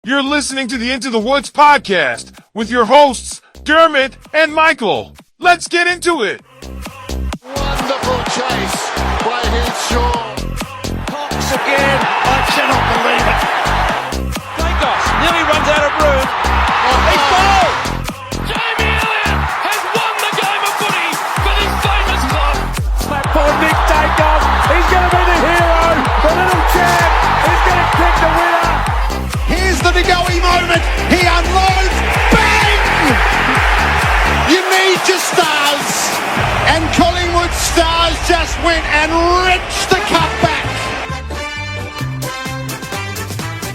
You're listening to the Into the Woods podcast with your hosts, Dermot and Michael. Let's get into it. Wonderful chase by Hinshaw. Cox again. I cannot believe it. Daicos nearly runs out of room. He's fouled. Jamie Elliott has won the game of footy for this famous club. Slap for Nick Daicos. He's going to be the hero. The little champ. He's going to kick the winner. Here's the Degoe moment. He unloads. Bang! You need your stars. And Collingwood stars just went and wrenched the cup back.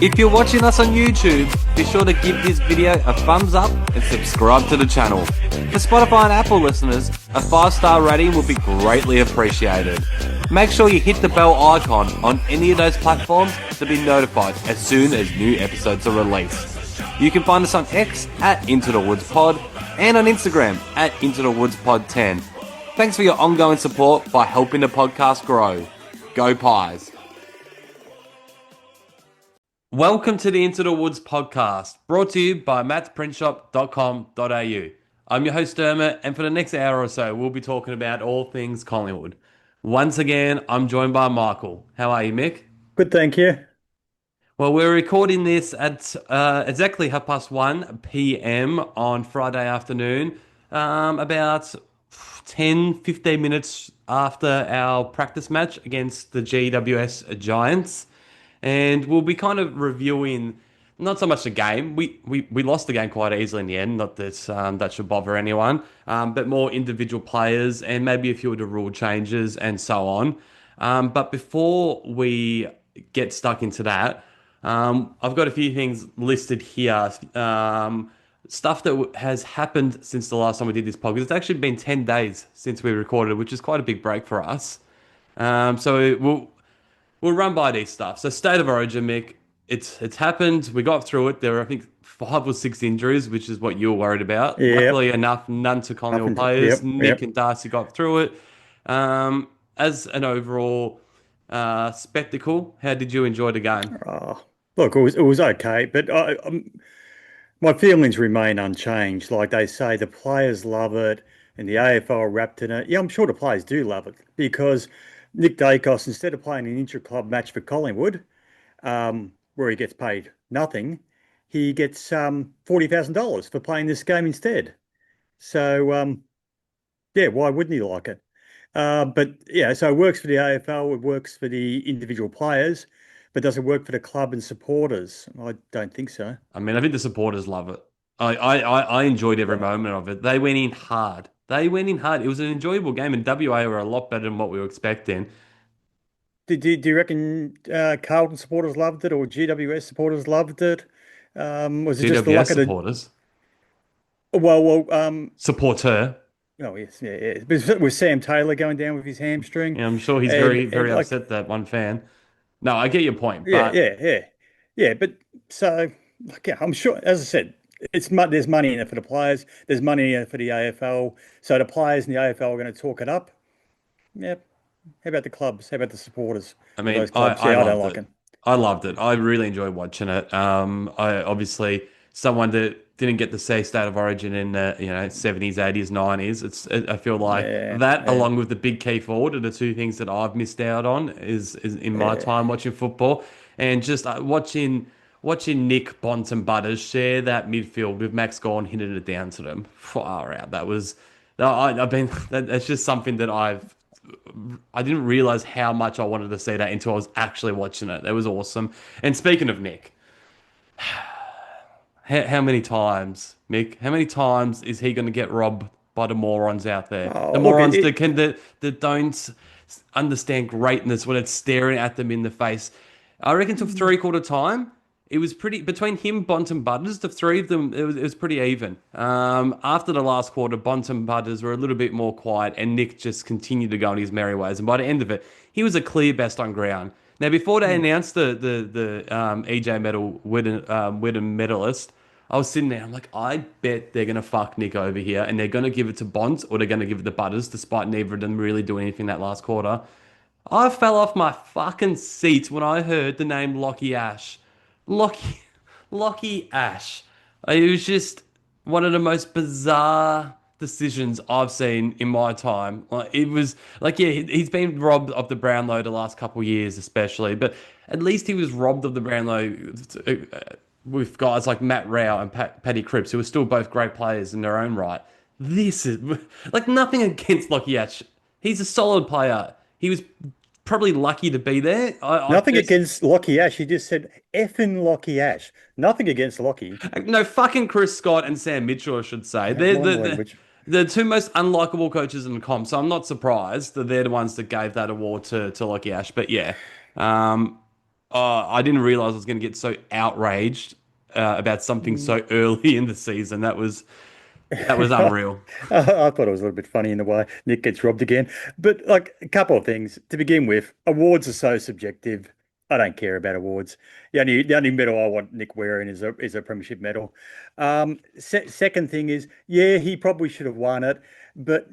If you're watching us on YouTube, be sure to give this video a thumbs up and subscribe to the channel. For Spotify and Apple listeners, a 5-star rating will be greatly appreciated. Make sure you hit the bell icon on any of those platforms to be notified as soon as new episodes are released. You can find us on X at Into the Woods Pod and on Instagram at Into the Woods Pod 10. Thanks for your ongoing support by helping the podcast grow. Go Pies! Welcome to the Into the Woods podcast, brought to you by mattsprintshop.com.au. I'm your host Dermot, and for the next hour or so, we'll be talking about all things Collingwood. Once again, I'm joined by Michael. How are you, Mick? Good, thank you. Well, we're recording this at exactly 1:30 p.m. on Friday afternoon, about 10-15 minutes after our practice match against the GWS Giants. And we'll be kind of reviewing not so much the game. We lost the game quite easily in the end, not that that should bother anyone, but more individual players and maybe a few of the rule changes and so on. But before we get stuck into that, I've got a few things listed here. Stuff that has happened since the last time we did this podcast. It's actually been 10 days since we recorded, which is quite a big break for us. So we'll run by these stuff. So State of Origin, Mick, it's happened. We got through it. There were, I think, 5 or 6 injuries, which is what you were worried about. Yep. Luckily enough, none to Collingwood players. Nick and Darcy got through it. As an overall spectacle, how did you enjoy the game? Look, it was okay, but my feelings remain unchanged. Like they say, the players love it, and the AFL are wrapped in it. Yeah, I'm sure the players do love it because Nick Daicos, instead of playing an intra-club match for Collingwood, where he gets paid nothing, he gets $40,000 for playing this game instead. So, yeah, why wouldn't he like it? But yeah, so it works for the AFL, it works for the individual players, but does it work for the club and supporters? I don't think so. I mean, I think the supporters love it. I enjoyed every moment of it. They went in hard. It was an enjoyable game, and WA were a lot better than what we were expecting. Do you reckon Carlton supporters loved it or GWS supporters loved it? Was it just the luck of the supporters? Supporter. Oh, yes, yeah. With Sam Taylor going down with his hamstring. Yeah, I'm sure he's very upset, that one fan. No, I get your point. But... Yeah, but so, yeah, I'm sure, as I said, there's money in it for the players. There's money in it for the AFL. So the players in the AFL are going to talk it up. Yeah. How about the clubs? How about the supporters? I mean, those clubs? I don't like it. I loved it. I really enjoyed watching it. I obviously someone that didn't get to see State of Origin in the 70s, 80s, 90s. I feel like along with the big key forward, are the two things that I've missed out on is in my time watching football, and just watching Nick Bonton-Butters share that midfield with Max Gawn hitting it down to them. Far out. That's just something that I didn't realize how much I wanted to see that until I was actually watching it. That was awesome. And speaking of Nick, how many times, Mick? How many times is he going to get robbed by the morons out there? The morons that don't understand greatness when it's staring at them in the face. I reckon till 3/4 time, it was pretty between him, Bonton-Butters, the three of them. It was pretty even. After the last quarter, Bonton-Butters were a little bit more quiet, and Nick just continued to go in his merry ways. And by the end of it, he was a clear best on ground. Now, before they announced the EJ medal Whitten medalist, I was sitting there. I'm like, I bet they're gonna fuck Nick over here, and they're gonna give it to Bont or they're gonna give it to Butters, despite neither of them really doing anything that last quarter. I fell off my fucking seat when I heard the name Lockie Ash. Lockie Lockie Ash. It was just one of the most bizarre decisions I've seen in my time. Like it was like, yeah, he's been robbed of the Brownlow the last couple of years, especially, but at least he was robbed of the Brownlow with guys like Matt Rao and Paddy Cripps, who are still both great players in their own right. This is like nothing against Lockie Ash. He's a solid player. He was probably lucky to be there. Nothing against Lockie Ash. He just said effing Lockie Ash. Nothing against Lockie. No, fucking Chris Scott and Sam Mitchell, I should say. They're Long language. the two most unlikable coaches in the comp, so I'm not surprised that they're the ones that gave that award to Lockie Ash. But yeah, I didn't realize I was going to get so outraged about something so early in the season. That was unreal. I thought it was a little bit funny in the way Nick gets robbed again. But like a couple of things to begin with, awards are so subjective. I don't care about awards. The only medal I want Nick wearing is a premiership medal. Second thing is, yeah, he probably should have won it, but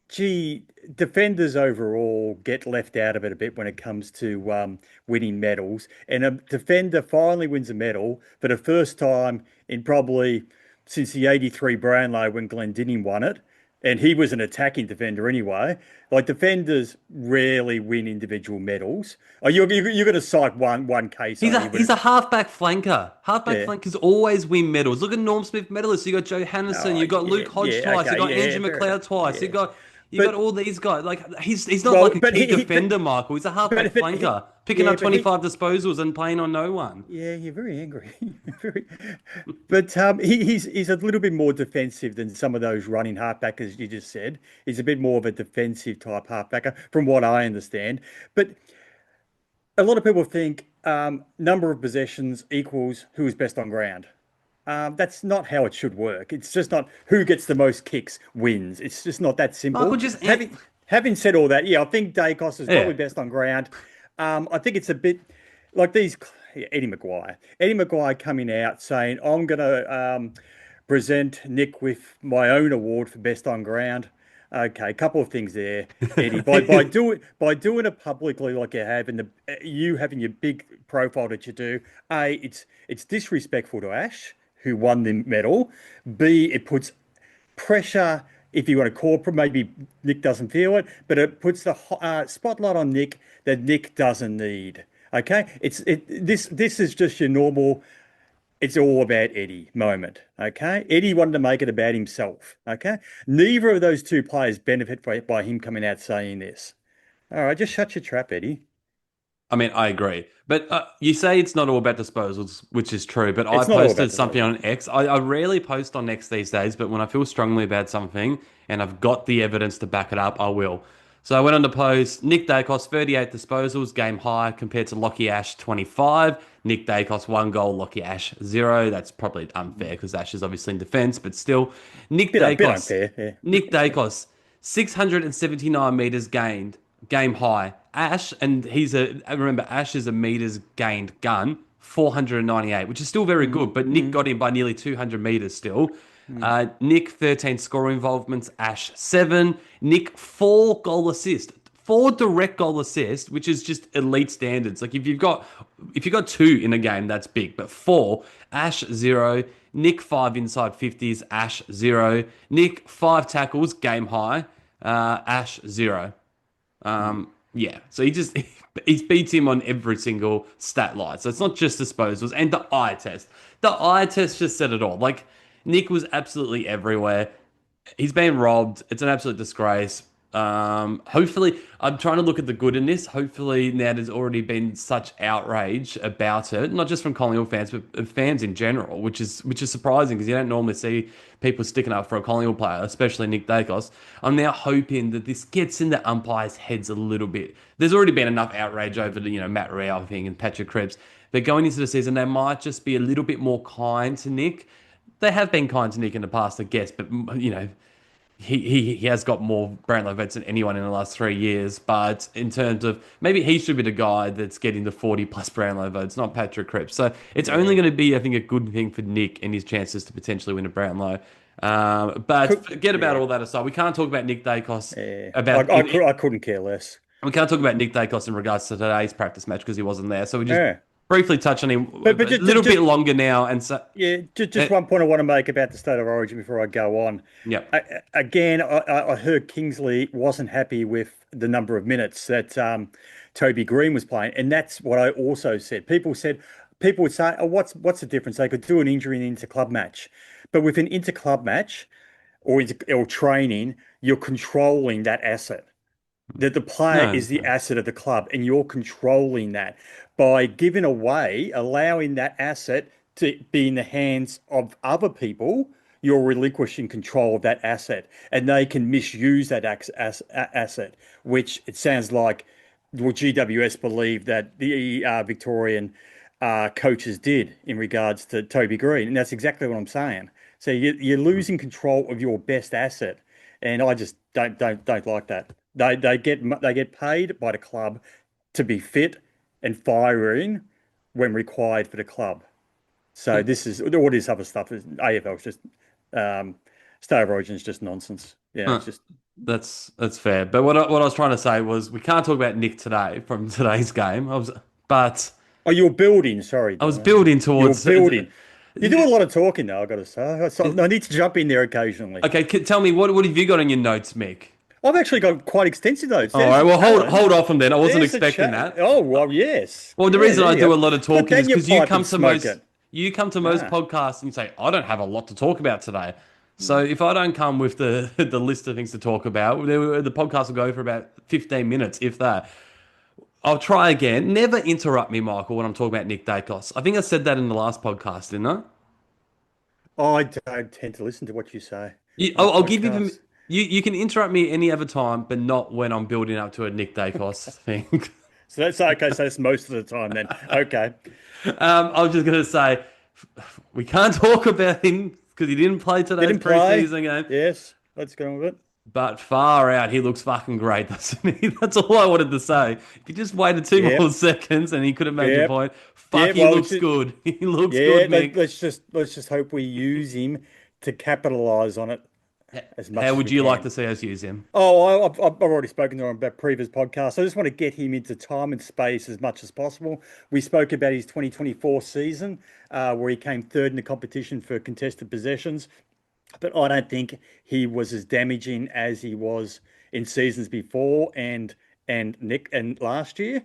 gee, defenders overall get left out of it a bit when it comes to winning medals. And a defender finally wins a medal for the first time in probably since the '83 Brownlow when Glendinning won it. And he was an attacking defender anyway. Like defenders rarely win individual medals. Oh, you're going to cite one case. He's a halfback flanker. Halfback flankers always win medals. Look at Norm Smith medalists. You got Joe Hannison. You got Luke Hodge twice. You got Andrew McLeod twice. You got all these guys. Like he's not like a key defender, Michael. He's a halfback flanker, picking up 25 disposals and playing on no one. Yeah, you're very angry. But he's a little bit more defensive than some of those running halfbackers you just said. He's a bit more of a defensive type halfbacker, from what I understand. But a lot of people think number of possessions equals who is best on ground. That's not how it should work. It's just not who gets the most kicks wins. It's just not that simple. Michael, having said all that, yeah, I think Daicos is probably best on ground. I think it's a bit like these Eddie Maguire. Eddie Maguire coming out saying, "I'm going to present Nick with my own award for best on ground." Okay, a couple of things there, Eddie. By doing it publicly like you have, and you having your big profile that you do, it's disrespectful to Ash, who won the medal. B, it puts pressure, if you want to call it, maybe Nick doesn't feel it, but it puts the spotlight on Nick that Nick doesn't need. Okay, this is just your normal. It's all about Eddie moment. Okay, Eddie wanted to make it about himself. Okay, neither of those two players benefit by him coming out saying this. All right, just shut your trap, Eddie. I mean, I agree. But you say it's not all about disposals, which is true. But I posted something on X. I rarely post on X these days, but when I feel strongly about something and I've got the evidence to back it up, I will. So I went on to post Nick Daicos, 38 disposals, game high compared to Lockie Ash, 25. Nick Daicos, 1 goal, Lockie Ash, 0. That's probably unfair because Ash is obviously in defence, but still. Nick Daicos, 679 metres gained, game high. Ash, and remember, Ash is a metres gained gun, 498, which is still very good, but Nick got him by nearly 200 metres still. Nick, 13 score involvements, Ash, 7. Nick, 4 goal assist. 4 direct goal assists, which is just elite standards. Like if you've got 2 in a game, that's big, but 4, Ash, 0. Nick, 5 inside 50s, Ash, 0. Nick, 5 tackles, game high, Ash, 0. Yeah, so he beats him on every single stat line. So it's not just disposals and the eye test. The eye test just said it all. Like Nick was absolutely everywhere. He's been robbed. It's an absolute disgrace. Hopefully, I'm trying to look at the good in this. Hopefully, now there's already been such outrage about it, not just from Collingwood fans, but fans in general, which is surprising because you don't normally see people sticking up for a Collingwood player, especially Nick Daicos. I'm now hoping that this gets into umpires' heads a little bit. There's already been enough outrage over the Matt Rao thing and Patrick Cripps, but going into the season, they might just be a little bit more kind to Nick. They have been kind to Nick in the past, I guess, but he has got more Brownlow votes than anyone in the last 3 years. But in terms of maybe he should be the guy that's getting the 40 plus Brownlow votes, not Patrick Cripps. So it's only going to be, I think, a good thing for Nick and his chances to potentially win a Brownlow. But forget about all that aside. We can't talk about Nick Daicos. I couldn't care less. We can't talk about Nick Daicos in regards to today's practice match because he wasn't there. So we just briefly touch on him But a little bit longer now, and so yeah, just one point I want to make about the state of origin before I go on. yeah. Again, I heard Kingsley wasn't happy with the number of minutes that Toby Green was playing, and that's what I also said. People would say, "Oh, what's the difference? They could do an injury in an inter-club match, but with an inter-club match or training, you're controlling that asset. That the player is the asset of the club, and you're controlling that by giving away, allowing that asset to be in the hands of other people. You're relinquishing control of that asset, and they can misuse that asset, which it sounds like GWS believe that the Victorian coaches did in regards to Toby Green, and that's exactly what I'm saying. So you're losing control of your best asset, and I just don't like that. They get paid by the club to be fit and firing when required for the club. So this is all this other stuff. AFL is just state of origin is just nonsense. Yeah, it's just that's fair. But what I was trying to say was we can't talk about Nick today from today's game. Oh, you're building. Sorry, I was building towards. You're building. You do a lot of talking, though, I've got to say. I need to jump in there occasionally. Okay, tell me what have you got on your notes, Mick? I've actually got quite extensive notes. All right, well, hold off on then. I wasn't expecting that. Oh, well, yes. Well, the reason I do a lot of talking is because you come to most podcasts and you say, I don't have a lot to talk about today. So if I don't come with the list of things to talk about, the podcast will go for about 15 minutes, if that. I'll try again. Never interrupt me, Michael, when I'm talking about Nick Daicos. I think I said that in the last podcast, didn't I? I don't tend to listen to what you say. I'll give you... You can interrupt me any other time, but not when I'm building up to a Nick Daicos thing. So that's okay. So that's most of the time then. Okay. I was just going to say, we can't talk about him because he didn't play today's preseason game. Yes, let's go with it. But far out, he looks fucking great, doesn't he? That's all I wanted to say. If he just waited 2 more seconds and he could have made your point, he looks good. He looks good, Mick. Let's just hope we use him to capitalise on it. How would you like to see us use him? Oh, I've already spoken to him about previous podcasts. I just want to get him into time and space as much as possible. We spoke about his 2024 season, where he came third in the competition for contested possessions. But I don't think he was as damaging as he was in seasons before and last year,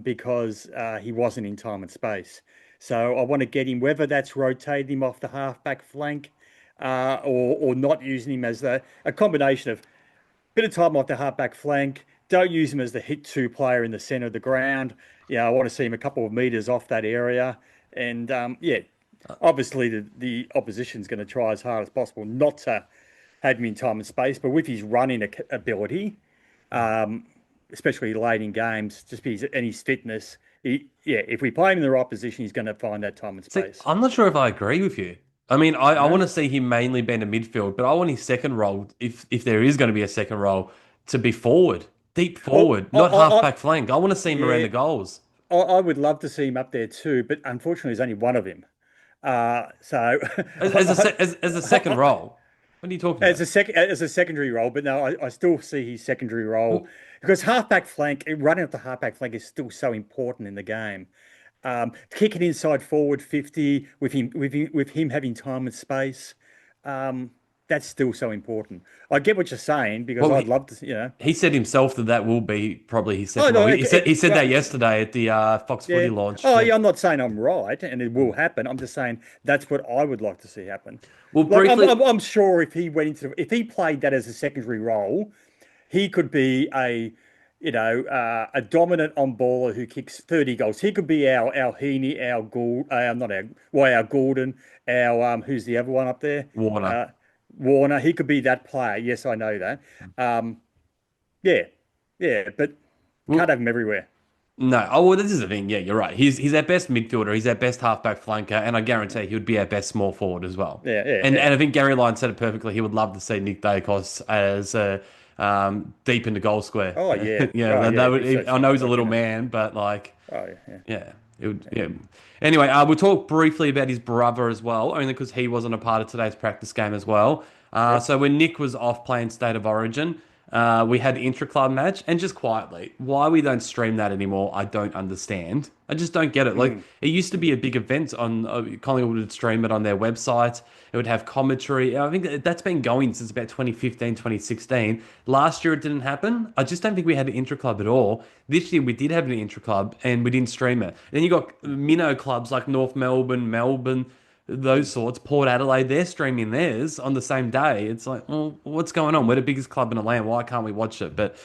because he wasn't in time and space. So I want to get him, whether that's rotating him off the halfback flank, or not using him as a combination of bit of time off the halfback flank. Don't use him as the hit two player in the centre of the ground. I want to see him a couple of meters off that area. And obviously the opposition's going to try as hard as possible not to have him in time and space. But with his running ability, especially late in games, and his fitness, if we play him in the right position, he's going to find that time and space. I'm not sure if I agree with you. I mean, I want to see him mainly being a midfield, but I want his second role, if there is going to be a second role, to be forward, deep forward, not half-back flank. I want to see him around the goals. I would love to see him up there too, but unfortunately, there's only one of him. So as a second role, what are you talking about? As a secondary role, but no, I still see his secondary role because half-back flank, running up the half-back flank is still so important in the game. Kicking inside forward 50 with him having time and space, that's still so important. I get what you're saying because I'd love to, He said himself that will be probably his second role. He said that yesterday at the Fox Footy launch. Oh, yeah, I'm not saying I'm right and it will happen. I'm just saying that's what I would like to see happen. Well, I'm sure if he played that as a secondary role, he could be a dominant on-baller who kicks 30 goals. He could be our Heaney, our Gordon, our who's the other one up there? Warner. He could be that player. Yes, I know that. But can't have him everywhere. No. Oh, well, this is the thing. Yeah, you're right. He's our best midfielder. He's our best halfback flanker, and I guarantee he would be our best small forward as well. And I think Gary Lyon said it perfectly. He would love to see Nick Daicos as deep in the goal square. Oh yeah, I know he's a little man, but Anyway, we'll talk briefly about his brother as well, only because he wasn't a part of today's practice game as well. So when Nick was off playing State of Origin, We had the intra-club match, and just quietly, why we don't stream that anymore, I don't understand. I just don't get it. Like, it used to be a big event on Collingwood would stream it on their website. It would have commentary. I think that's been going since about 2015, 2016. Last year it didn't happen. I just don't think we had an intra-club at all. This year we did have an intra-club, and we didn't stream it. Then you got minnow clubs like North Melbourne, Melbourne, those sorts, Port Adelaide, they're streaming theirs on the same day. It's like, well, what's going on? We're the biggest club in the land. Why can't we watch it? But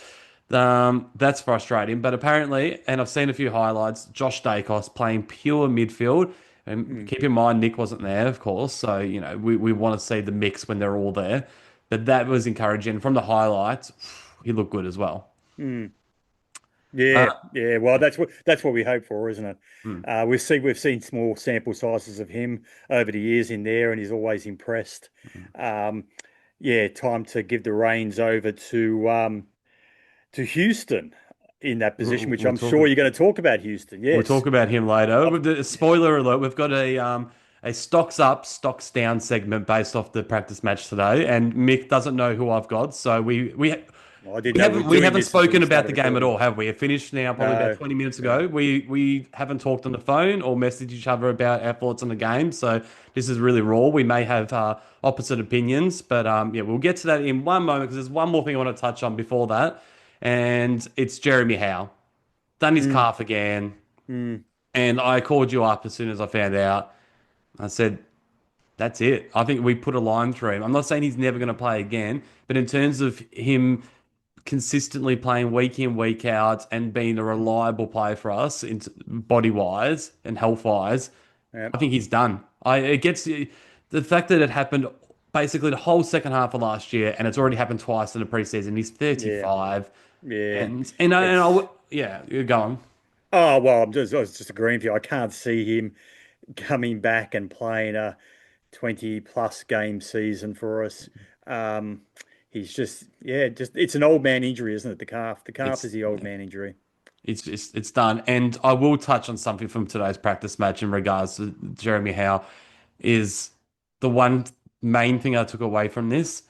that's frustrating. But apparently, and I've seen a few highlights, Josh Daicos playing pure midfield. And keep in mind, Nick wasn't there, of course. So, we want to see the mix when they're all there. But that was encouraging. From the highlights, he looked good as well. Yeah, yeah. Well, that's what we hope for, isn't it? We've seen small sample sizes of him over the years in there, and he's always impressed. Yeah, time to give the reins over to Houston in that position, which I'm sure you're going to talk about Houston. Yes, We'll talk about him later. Spoiler alert: we've got a stocks up, stocks down segment based off the practice match today, and Mick doesn't know who I've got, so we haven't spoken about the game at all, have we? It finished now probably about 20 minutes ago. We haven't talked on the phone or messaged each other about our thoughts on the game, so this is really raw. We may have opposite opinions, but we'll get to that in one moment because there's one more thing I want to touch on before that, and it's Jeremy Howe. Done his calf again, and I called you up as soon as I found out. I said, that's it. I think we put a line through him. I'm not saying he's never going to play again, but in terms of him consistently playing week in, week out, and being a reliable player for us, body wise and health wise, I think he's done. It gets the fact that it happened basically the whole second half of last year, and it's already happened twice in the preseason. He's 35, you're going. Oh well, I was just agreeing with you. I can't see him coming back and playing a 20+ game season for us. He's just it's an old man injury, isn't it? The calf is the old man injury. It's done. And I will touch on something from today's practice match in regards to Jeremy Howe. Is the one main thing I took away from this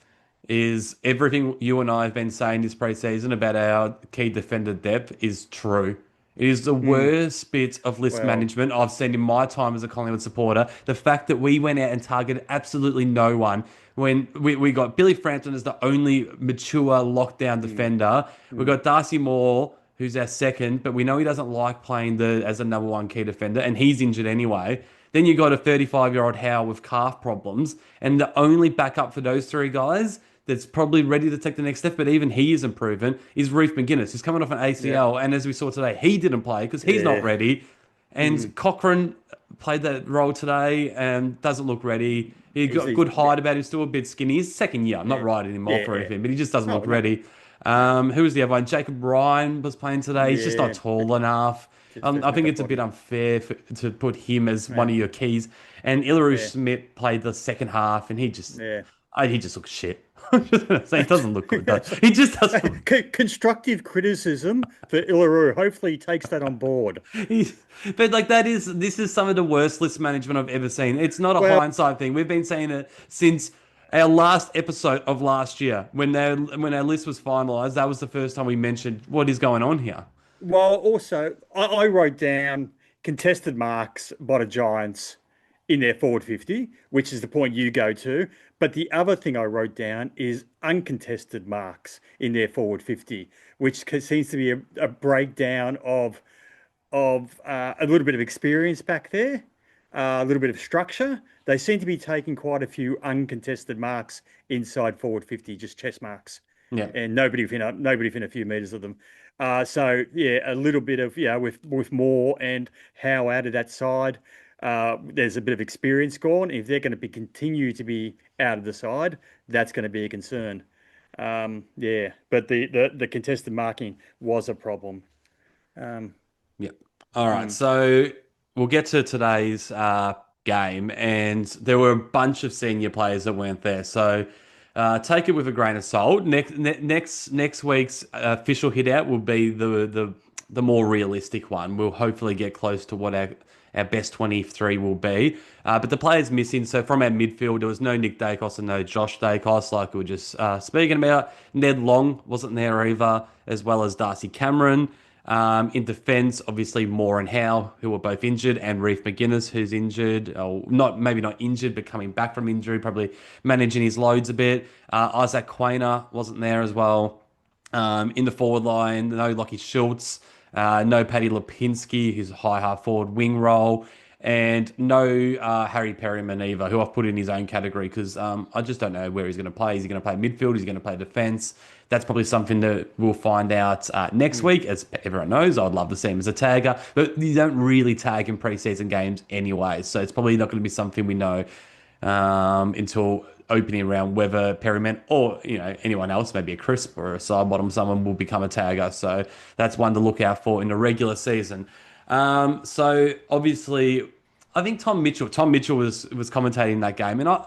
is everything you and I have been saying this preseason about our key defender depth is true. It is the worst bit of list management I've seen in my time as a Collingwood supporter. The fact that we went out and targeted absolutely no one when we got Billy Frampton as the only mature lockdown defender. We got Darcy Moore, who's our second, but we know he doesn't like playing as a number one key defender, and he's injured anyway. Then you got a 35-year-old Howe with calf problems, and the only backup for those three guys that's probably ready to take the next step, but even he isn't proven, is Reece McGuinness. He's coming off an ACL, and as we saw today, he didn't play because he's not ready. And Cochrane played that role today and doesn't look ready. He got a good height about him, still a bit skinny. He's second year. I'm not writing him off or anything, but he just doesn't look ready. Who was the other one? Jacob Ryan was playing today. He's just not tall enough. I think it's a bit unfair to put him as one of your keys. And Ilary Smith played the second half, and he just looks shit. I'm just going to say, he doesn't look good, though. He just doesn't. Constructive criticism for Ilary. Hopefully he takes that on board. But this is some of the worst list management I've ever seen. It's not a hindsight thing. We've been saying it since our last episode of last year. When our list was finalised, that was the first time we mentioned what is going on here. Well, also, I wrote down contested marks by the Giants in their forward 50, which is the point you go to. But the other thing I wrote down is uncontested marks in their forward 50, which seems to be a breakdown of a little bit of experience back there, a little bit of structure. They seem to be taking quite a few uncontested marks inside forward 50, just chest marks. Yeah, and nobody within a few meters of them. So a little bit of with Moore and Howe out of that side. There's a bit of experience gone. If they're going to continue to be out of the side, that's going to be a concern. But the contested marking was a problem. All right. So we'll get to today's game, and there were a bunch of senior players that weren't there. So take it with a grain of salt. Next week's official hit out will be the more realistic one. We'll hopefully get close to what our best 23 will be. But the players missing, so from our midfield, there was no Nick Daicos and no Josh Daicos, like we were just speaking about. Ned Long wasn't there either, as well as Darcy Cameron. In defence, obviously Moore and Howe, who were both injured, and Reef McGuinness, who's injured, or maybe not injured, but coming back from injury, probably managing his loads a bit. Isaac Quainer wasn't there as well. In the forward line, no Lockie Schultz, no Paddy Lipinski, who's a high half forward wing role, and no Harry Perryman either, who I've put in his own category because I just don't know where he's going to play. Is he going to play midfield? Is he going to play defence? That's probably something that we'll find out next week. As everyone knows, I'd love to see him as a tagger, but you don't really tag in preseason games anyway, so it's probably not going to be something we know until opening round whether Perryman or anyone else, maybe a Crisp or a side bottom, someone will become a tagger. So that's one to look out for in the regular season. So obviously, I think Tom Mitchell was commentating that game, and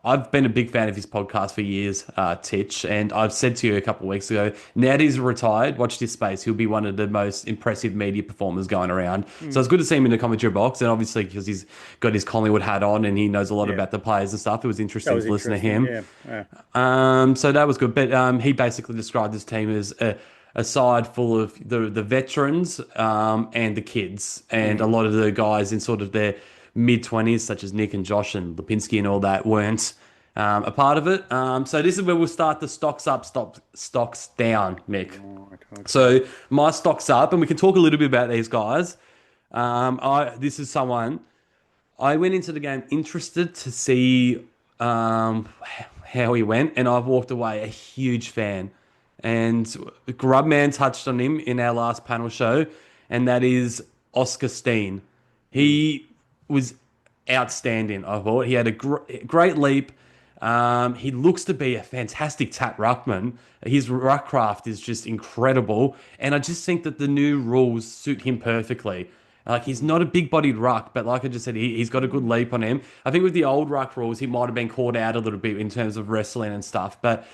I've been a big fan of his podcast for years, Titch, and I've said to you a couple of weeks ago, now that he's retired, watch this space, he'll be one of the most impressive media performers going around. So it's good to see him in the commentary box, and obviously because he's got his Collingwood hat on and he knows a lot about the players and stuff, it was interesting to listen to him. So that was good, but he basically described his team as a side full of the veterans and the kids, and a lot of the guys in sort of their mid-20s, such as Nick and Josh and Lipinski and all that, weren't a part of it. So this is where we'll start the stocks up, stocks down, Mick. Okay. So my stocks up, and we can talk a little bit about these guys. This is someone I went into the game interested to see how he went, and I've walked away a huge fan. And Grubman touched on him in our last panel show, and that is Oscar Steen. He was outstanding, I thought. He had a great leap. He looks to be a fantastic tap ruckman. His ruck craft is just incredible. And I just think that the new rules suit him perfectly. Like, he's not a big-bodied ruck, but like I just said, he's got a good leap on him. I think with the old ruck rules, he might have been caught out a little bit in terms of wrestling and stuff. But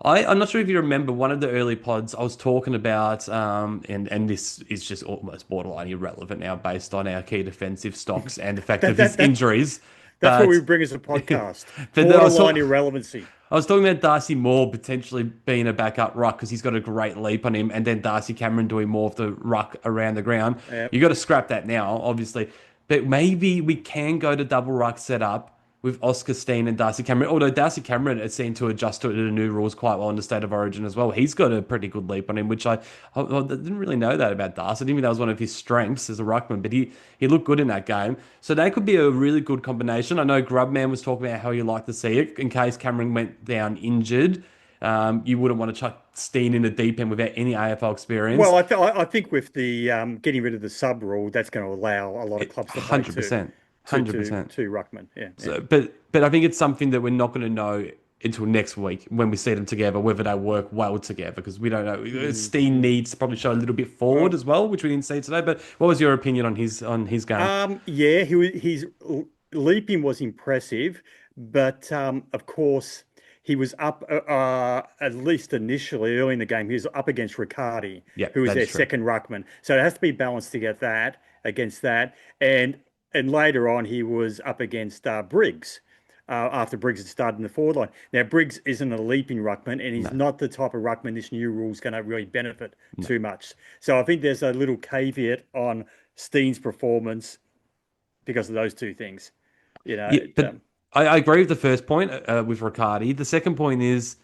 I'm not sure if you remember one of the early pods I was talking about, and this is just almost borderline irrelevant now based on our key defensive stocks and the fact of his injuries. That's what we bring as a podcast. Borderline irrelevancy. I was talking about Darcy Moore potentially being a backup ruck because he's got a great leap on him, and then Darcy Cameron doing more of the ruck around the ground. Yep. You got to scrap that now, obviously. But maybe we can go to double ruck setup with Oscar Steen and Darcy Cameron. Although Darcy Cameron has seemed to adjust to the new rules quite well in the State of Origin as well. He's got a pretty good leap on him, which I didn't really know that about Darcy. I didn't think that was one of his strengths as a ruckman, but he looked good in that game. So that could be a really good combination. I know Grubman was talking about how you like to see it in case Cameron went down injured. You wouldn't want to chuck Steen in the deep end without any AFL experience. Well, I think with the getting rid of the sub rule, that's going to allow a lot of clubs to play 100%. 100%. To ruckman, yeah. So, but I think it's something that we're not going to know until next week when we see them together, whether they work well together, because we don't know. Steen needs to probably show a little bit forward as well, which we didn't see today. But what was your opinion on his game? His leaping was impressive, but of course he was up at least initially early in the game. He was up against Riccardi, who was their second ruckman. So it has to be balanced to get that against that, and later on, he was up against Briggs after Briggs had started in the forward line. Now, Briggs isn't a leaping ruckman, and he's not the type of ruckman this new rule is going to really benefit too much. So I think there's a little caveat on Steen's performance because of those two things. I agree with the first point with Riccardi. The second point is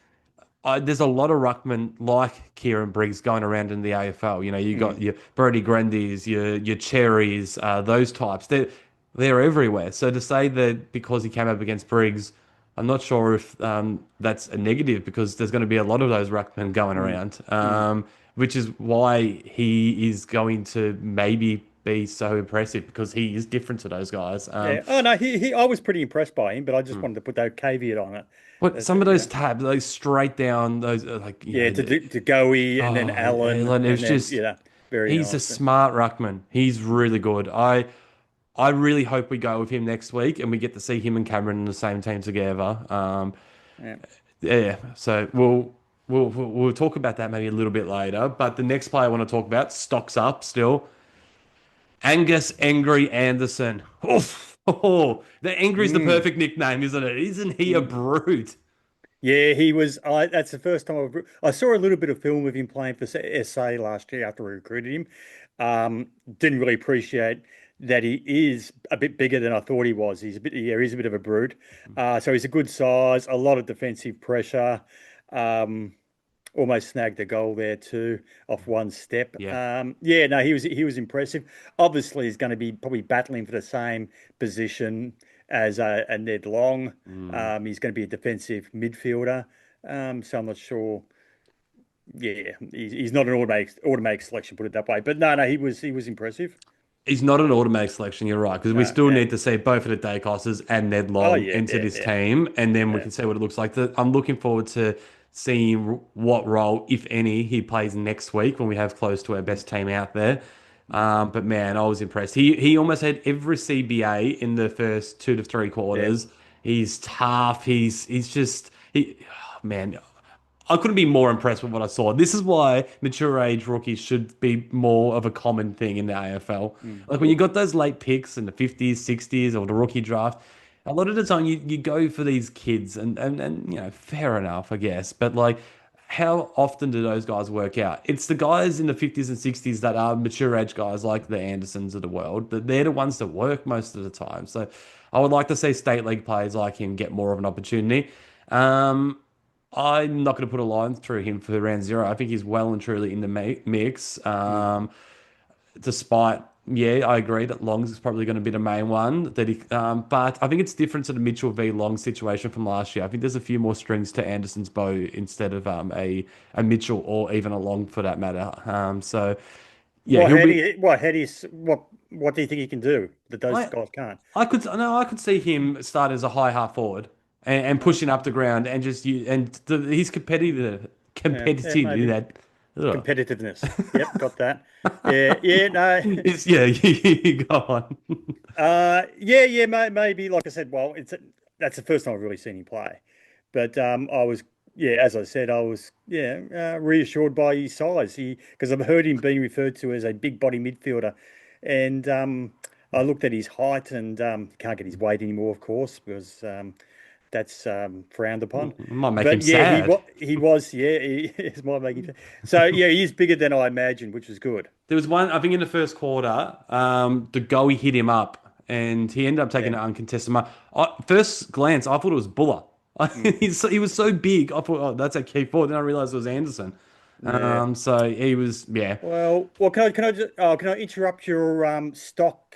there's a lot of ruckmen like Kieran Briggs going around in the AFL. You got your Brody Grundys, your Cherries, those types. They're everywhere. So to say that because he came up against Briggs, I'm not sure if that's a negative, because there's going to be a lot of those ruckmen going around, which is why he is going to maybe be so impressive, because he is different to those guys. I was pretty impressed by him, but I just wanted to put that caveat on it. But some of those tabs, those straight down, those to Goey and then Allen. It was just he's a smart ruckman. He's really good. I really hope we go with him next week and we get to see him and Cameron in the same team together. So we'll talk about that maybe a little bit later. But the next player I want to talk about, stocks up still. Angus Angry Anderson. Oof. Oh, the Angry's the Mm, perfect nickname, isn't it? Isn't he a mm. brute? Yeah, he was. That's the first time I saw a little bit of film of him playing for SA last year after we recruited him. Didn't really appreciate that he is a bit bigger than I thought he was. He's a bit of a brute. So he's a good size, a lot of defensive pressure. Um, Almost snagged a goal there too off one step. Yeah. Yeah, no, he was impressive. Obviously, he's going to be probably battling for the same position as a Ned Long. Mm. He's going to be a defensive midfielder. So I'm not sure. Yeah, he's not an automatic selection, put it that way. But no, he was impressive. He's not an automatic selection, you're right, because we No, still need and to see both of the Daicoses and Ned oh Long yeah, into yeah, this yeah, team, and then we yeah. can see what it looks like. I'm looking forward to seeing what role, if any, he plays next week when we have close to our best team out there. But man, I was impressed. He almost had every CBA in the first 2 to 3 quarters. He's tough. He's just man. I couldn't be more impressed with what I saw. This is why mature age rookies should be more of a common thing in the AFL. Mm. Like when you got those late picks in the 50s, 60s, or the rookie draft, a lot of the time you go for these kids, and fair enough, I guess. But like, how often do those guys work out? It's the guys in the 50s and 60s that are mature age guys like the Andersons of the world, that they're the ones that work most of the time. So I would like to see state league players like him get more of an opportunity. Um, I'm not going to put a line through him for round zero. I think he's well and truly in the mix. Mm. Despite, yeah, I agree that Longs is probably going to be the main one. But I think it's different to the Mitchell v Long situation from last year. I think there's a few more strings to Anderson's bow instead of a Mitchell or even a Long for that matter. So yeah, What he'll had be. he? What had he? What do you think he can do that those I guys can't? I could no, I could see him start as a high half forward and pushing up the ground and just his Yeah, competitive maybe. that. Ugh. Competitiveness. Yep, got that. Yeah, yeah, no. Yeah, you go on. Yeah, yeah, maybe. Like I said, well, that's the first time I've really seen him play. But I was, yeah, as I said, I was, yeah, reassured by his size. Because I've heard him being referred to as a big body midfielder, and I looked at his height, and can't get his weight anymore, of course, because that's frowned upon. It might make him But yeah, sad. he was, yeah, he is my making. So yeah, he is bigger than I imagined, which is good. There was one, I think, in the first quarter, the goalie hit him up, and he ended up taking Yeah. an uncontested mark. First glance, I thought it was Buller. Mm. He was so big. I thought, oh, that's a key forward. Then I realized it was Anderson. Yeah. So he was, yeah, Well, can I interrupt your stock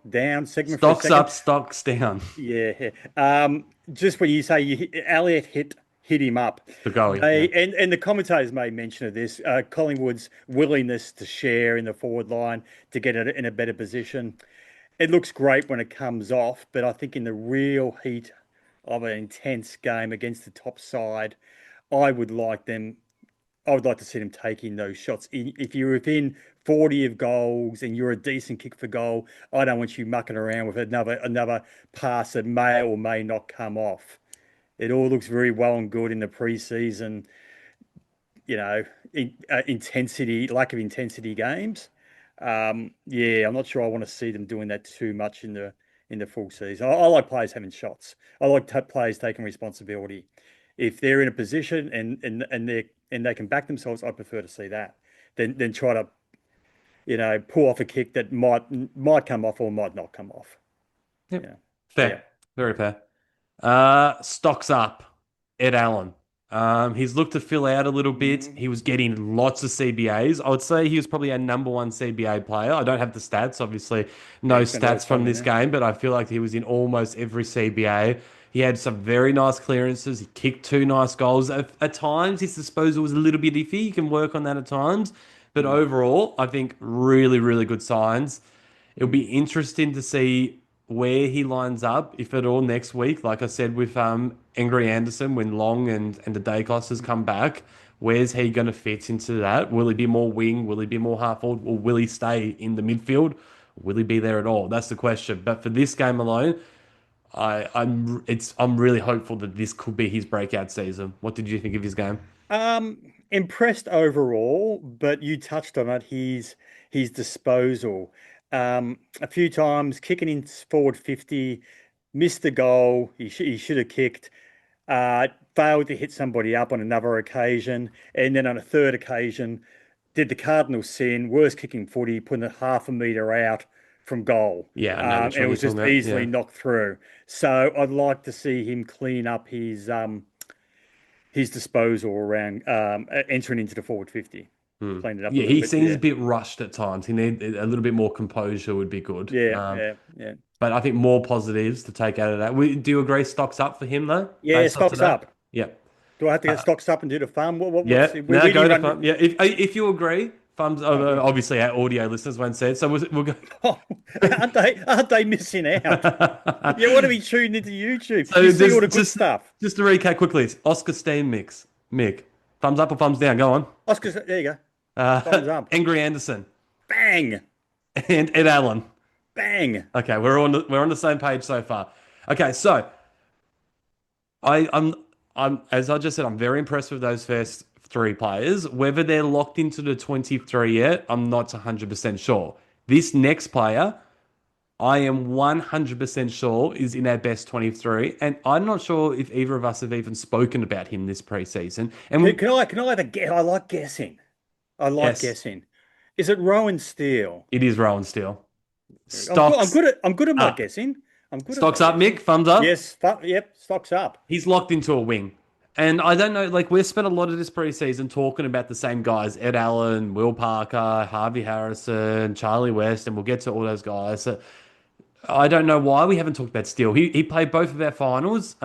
down segment for a stocks second? up, stocks down. Yeah. Just when you say Elliot hit him up, The goalie, yeah. and the commentators made mention of this. Collingwood's willingness to share in the forward line to get it in a better position. It looks great when it comes off, but I think in the real heat of an intense game against the top side, I would like them. I would like to see them taking those shots. If you're within 40 of goals and you're a decent kick for goal, I don't want you mucking around with another pass that may or may not come off. It all looks very well and good in the preseason, intensity, lack of intensity games. Yeah, I'm not sure I want to see them doing that too much in the full season. I like players having shots. I like players taking responsibility. If they're in a position and they can back themselves, I prefer to see that than try to pull off a kick that might come off or might not come off. Yep. Yeah, yeah. Fair. Very fair. Stocks up. Ed Allen. He's looked to fill out a little bit. Mm, He was getting lots of CBAs. I would say he was probably our number one CBA player. I don't have the stats, obviously, yeah, no he spent a lot stats of from time in this there. game, but I feel like he was in almost every CBA. He had some very nice clearances. He kicked two nice goals. At times, his disposal was a little bit iffy. You can work on that at times. But Mm, overall, I think really, really good signs. It'll be mm, interesting to see where he lines up, if at all, next week. Like I said with Angry Anderson, when Long and the Daicos has come back, where's he going to fit into that? Will he be more wing? Will he be more half forward? Or will he stay in the midfield? Will he be there at all? That's the question. But for this game alone, I'm really hopeful that this could be his breakout season. What did you think of his game? impressed overall, but you touched on it. His disposal. A few times kicking in forward 50, missed the goal. He should have kicked. Failed to hit somebody up on another occasion, and then on a third occasion, did the cardinal sin, worst kicking footy, putting it half a metre out from goal. Yeah, I know which And it one you're was just talking about. easily Yeah. knocked through. So I'd like to see him clean up his disposal around entering into the forward 50. Clean it up a Yeah, little he bit. seems Yeah. a bit rushed at times. He need a little bit more composure would be good. Yeah, yeah. But I think more positives to take out of that. Do you agree stocks up for him though, Yeah, based off stocks today? up. Yeah. Do I have to get stocks up and do the farm? What's Yeah. where Now do you go to run? fun. Yeah. If you agree, thumbs over. Yeah. Obviously, our audio listeners won't see it, so we'll go. Oh, aren't they missing out? You want to be tuned into YouTube. So You see all just the good stuff. just to recap quickly, it's Oscar Steen mix. Mick, thumbs up or thumbs down? Go on. Oscars, there you go. Thumbs up. Angry Anderson Bang, and Ed Allen. bang. Okay, we're on the same page so far. Okay, so I'm as I just said, I'm very impressed with those first three players. Whether they're locked into the 23 yet, I'm not 100% sure. This next player, I am 100% sure is in our best 23, and I'm not sure if either of us have even spoken about him this preseason. And Can I have a guess? I like guessing. I like yes, guessing. Is it Rowan Steele? it is Rowan Steele. I'm good at my up. guessing. I'm good Stocks at my up, guessing. Mick. Thumbs up. Yes, yep, stocks up. He's locked into a wing. And I don't know, like we've spent a lot of this preseason talking about the same guys, Ed Allen, Will Parker, Harvey Harrison, Charlie West, and we'll get to all those guys. So I don't know why we haven't talked about Steele. He played both of our finals.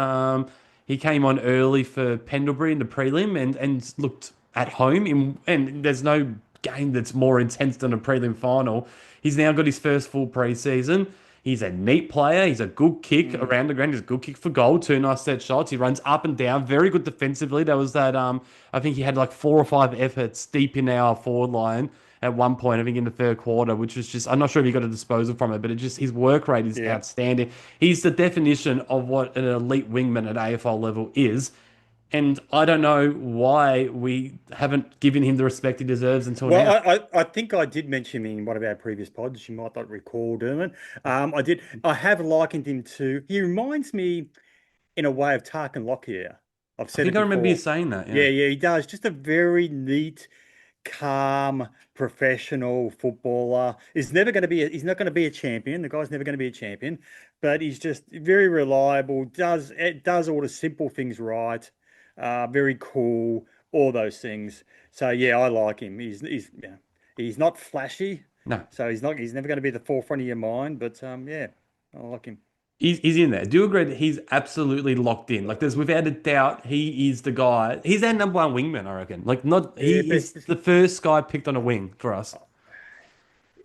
He came on early for Pendlebury in the prelim and looked at home. And there's no game that's more intense than a prelim final. He's now got his first full preseason. He's a neat player. He's a good kick around the ground. He's a good kick for goal. Two nice set shots. He runs up and down. Very good defensively. There was that. I think he had like 4 or 5 efforts deep in our forward line at one point. I think in the third quarter, which was just. I'm not sure if he got a disposal from it, but his work rate is outstanding. He's the definition of what an elite wingman at AFL level is. And I don't know why we haven't given him the respect he deserves until now. Well, I think I did mention him in one of our previous pods. You might not recall, Dermot. I did. I have likened him to. He reminds me, in a way, of Tarkin Lockyer. I've I said think it I remember before. you saying that. Yeah, he does. Just a very neat, calm, professional footballer. He's never going to be. He's not going to be a champion. The guy's never going to be a champion, but he's just very reliable. Does all the simple things right. Very cool. All those things. So yeah, I like him. He's not flashy. No. So he's never going to be at the forefront of your mind. But yeah, I like him. He's in there. Do you agree that he's absolutely locked in? Like, there's without a doubt, he is the guy. He's our number one wingman, I reckon. Like, he is the first guy picked on a wing for us.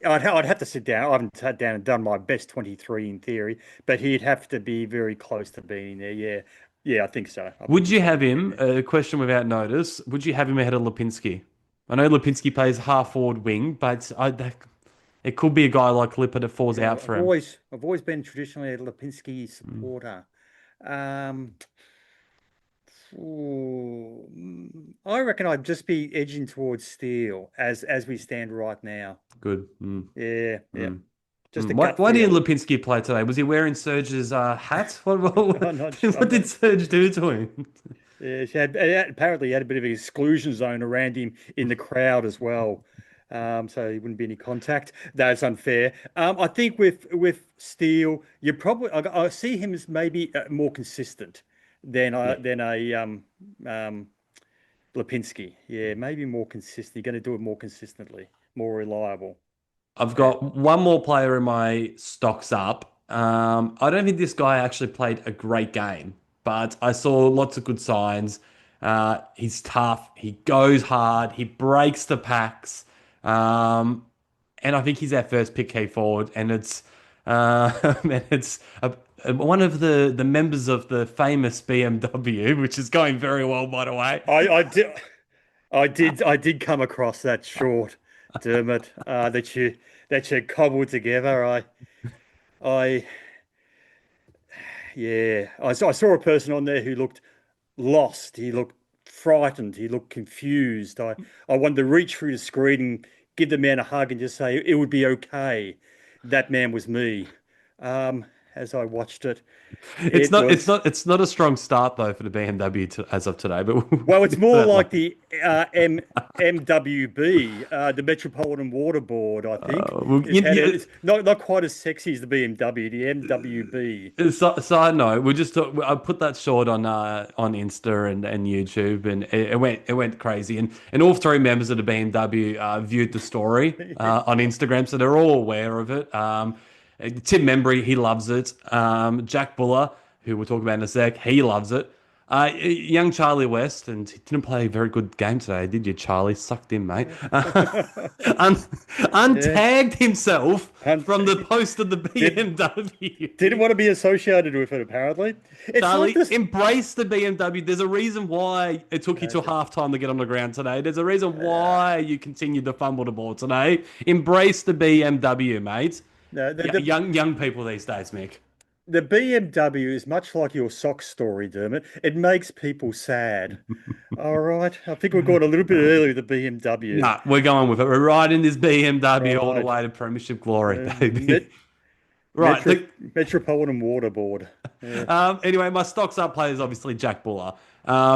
I'd have to sit down. I haven't sat down and done my best 23 in theory, but he'd have to be very close to being there. Yeah. Yeah, I think so. Would you have him, a question without notice, would you have him ahead of Lipinski? I know Lipinski plays half forward wing, but it could be a guy like Lipper that falls out for him. I've always been traditionally a Lipinski supporter. I reckon I'd just be edging towards Steele as we stand right now. Good. Yeah. Just Why didn't Lipinski play today? Was he wearing Serge's hat? I'm not sure. What did Serge do to him? Yeah, apparently he had a bit of an exclusion zone around him in the crowd as well. So he wouldn't be any contact. That's unfair. I think with Steele, I see him as maybe more consistent than a Lipinski. Yeah, maybe more consistent. You're going to do it more consistently, more reliable. I've got one more player in my stocks up. I don't think this guy actually played a great game, but I saw lots of good signs. He's tough. He goes hard. He breaks the packs. And I think he's our first pick key forward. And it's one of the members of the famous BMW, which is going very well, by the way. I did come across that short, Dermot, that you cobbled together. I saw a person on there who looked lost. He looked frightened. He looked confused. I wanted to reach through the screen and give the man a hug and just say it would be okay. That man was me. As I watched it, It's it not. It's was. not. It's not a strong start though for the BMW as of today. But Well, it's more like the MWB, the Metropolitan Water Board, I think. well, It's not quite as sexy as the BMW, the MWB. Side note, I put that short on Insta and YouTube, and it went crazy. And all three members of the BMW viewed the story on Instagram, so they're all aware of it. Tim Membry, he loves it. Jack Buller, who we'll talk about in a sec, he loves it. Young Charlie West, and he didn't play a very good game today, did you, Charlie? Sucked in, mate. Untagged himself from the post of the BMW. Didn't want to be associated with it, apparently. It's Charlie, like this. embrace the BMW. There's a reason why it took you till halftime to get on the ground today. There's a reason why you continued to fumble the ball today. Embrace the BMW, mate. No, Young people these days, Mick. The BMW is much like your socks story, Dermot. It makes people sad. All right. I think we're going a little bit early with the BMW. Nah, we're going with it. We're riding this BMW all the way to Premiership glory, baby. Right. Metropolitan Water Board. Yeah. Anyway, my stocks up player is obviously Jack Buller.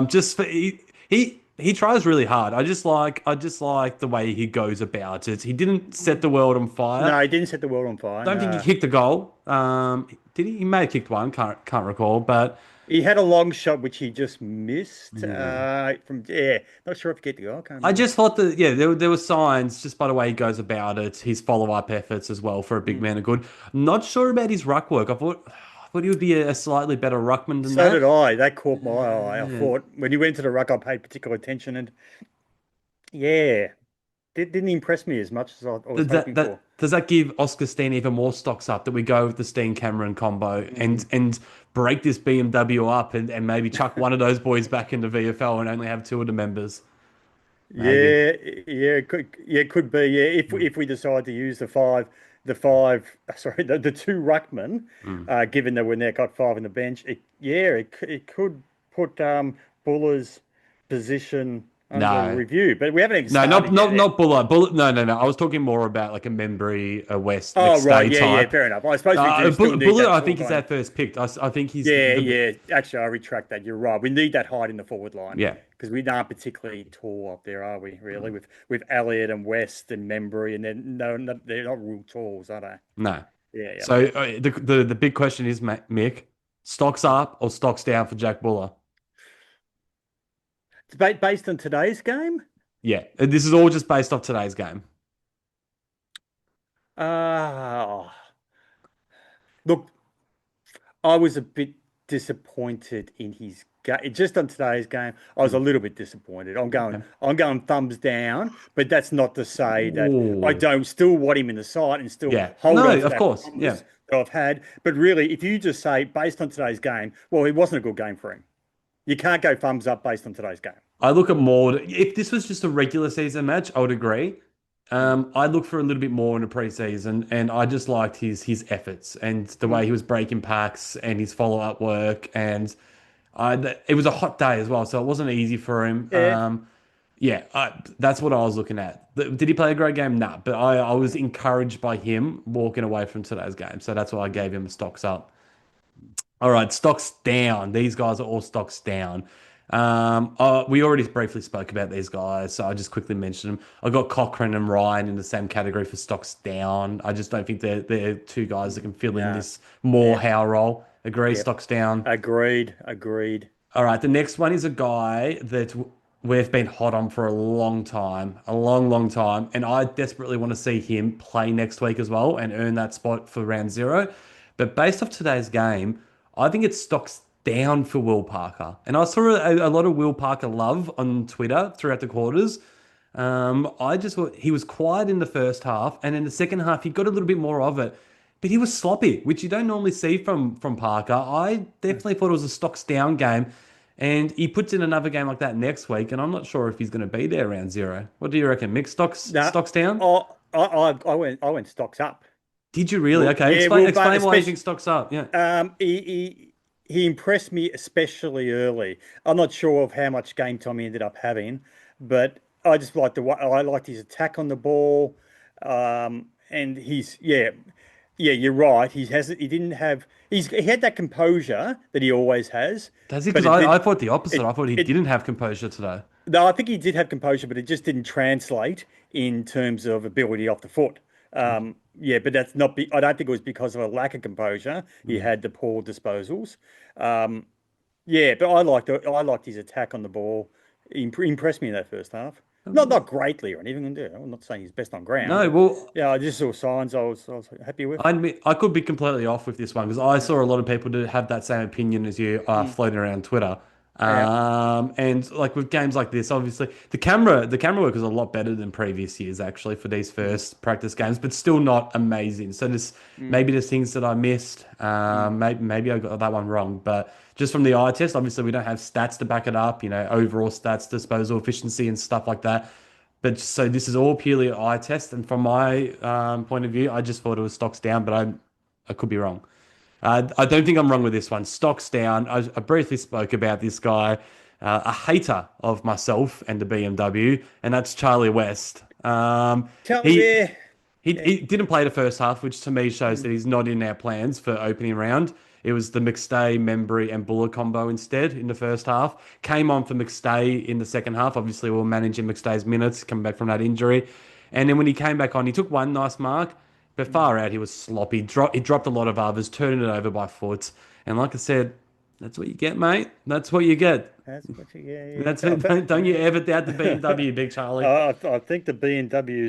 Just for he tries really hard. I just like the way he goes about it. He didn't set the world on fire. No, he didn't set the world on fire. I don't think he kicked a goal. Did he? He may have kicked one. Can't recall. But he had a long shot which he just missed. Not sure if he kicked the goal. I just thought that there were signs just by the way he goes about it. His follow up efforts as well for a big man of good. Not sure about his ruck work. I thought he would be a slightly better ruckman than that. So did I. That caught my eye. I thought when he went to the ruck, I paid particular attention, and didn't impress me as much as I was hoping for. Does that give Oscar Steen even more stocks up that we go with the Steen Cameron combo and break this BMW up and maybe chuck one of those boys back into VFL and only have two of the members? Maybe. It could be. Yeah, if we decide to use the two ruckmen, given that we're now got five on the bench, it could put Buller's position under review, but we haven't even started not Buller. No. I was talking more about like a Membry, a West. Oh, right. Type. Fair enough. I suppose we do still need Buller, that I think he's our first pick. I think he's. Actually, I retract that. You're right. We need that height in the forward line. Yeah. Because we aren't particularly tall up there, are we? Really, with Elliott and West and Membry, and then they're not real talls, are they? No. Yeah. So the big question is, Mick, stocks up or stocks down for Jack Buller? Based on today's game? Yeah, this is all just based off today's game. Look, I was a bit disappointed in his game. Just on today's game, I was a little bit disappointed. I'm going thumbs down, but that's not to say that I don't still want him in the side and still hold on to of course, that I've had. But really, if you just say based on today's game, well, it wasn't a good game for him. You can't go thumbs up based on today's game. I look at more. If this was just a regular season match, I would agree. I look for a little bit more in the preseason, and I just liked his efforts and the way he was breaking packs and his follow up work. And it was a hot day as well, so it wasn't easy for him. That's what I was looking at. Did he play a great game? Nah, but I was encouraged by him walking away from today's game, so that's why I gave him a stocks up. All right, stocks down. These guys are all stocks down. We already briefly spoke about these guys, so I just quickly mentioned them. I got Cochrane and Ryan in the same category for stocks down. I just don't think they're two guys that can fill in this Howe role. Agree, stocks down. Agreed. All right, the next one is a guy that we've been hot on for a long time, and I desperately want to see him play next week as well and earn that spot for round 0. But based off today's game, I think it's stocks down for Will Parker. And I saw a lot of Will Parker love on Twitter throughout the quarters. I just thought he was quiet in the first half, and in the second half, he got a little bit more of it. But he was sloppy, which you don't normally see from Parker. I definitely thought it was a stocks down game. And he puts in another game like that next week, and I'm not sure if he's going to be there around 0. What do you reckon, Mick? Stocks down? I went stocks up. Did you really? Okay, explain why you think stocks up. Yeah. he impressed me especially early. I'm not sure of how much game time he ended up having, but I just liked I liked his attack on the ball, and you're right. He didn't have he had that composure that he always has, Does he? but Because it I did thought the opposite. I thought he it didn't have composure today. no, I think he did have composure, but it just didn't translate in terms of ability off the foot. But that's not. I don't think it was because of a lack of composure. He Mm. had the poor disposals. Um, but I liked his attack on the ball. He impressed me in that first half. Not greatly or anything. I'm not saying he's best on ground, No, but well, yeah, I just saw signs I was happy with. I admit I could be completely off with this one because I saw a lot of people to have that same opinion as you floating around Twitter. Yeah, And like with games like this, obviously the camera work is a lot better than previous years actually for these first practice games, but still not amazing. So maybe there's things that I missed. Maybe I got that one wrong, but just from the eye test, obviously we don't have stats to back it up. Overall stats, disposal efficiency, and stuff like that. But so this is all purely an eye test, and from my point of view, I just thought it was stocks down, but I could be wrong. I don't think I'm wrong with this one. Stocks down. I briefly spoke about this guy, a hater of myself and the BMW, and that's Charlie West. tell me, He yeah, he didn't play the first half, which to me shows that he's not in our plans for opening round. It was the McStay, Membry, and Buller combo instead in the first half. Came on for McStay in the second half. Obviously, we were managing McStay's minutes coming back from that injury. And then when he came back on, he took one nice mark, but far out, he was sloppy. He dropped a lot of others, turning it over by foot. And like I said, that's what you get, mate. That's what you get. that's what you, yeah, That's yeah. it. Don't you ever doubt the BMW, Big Charlie. I think the BMW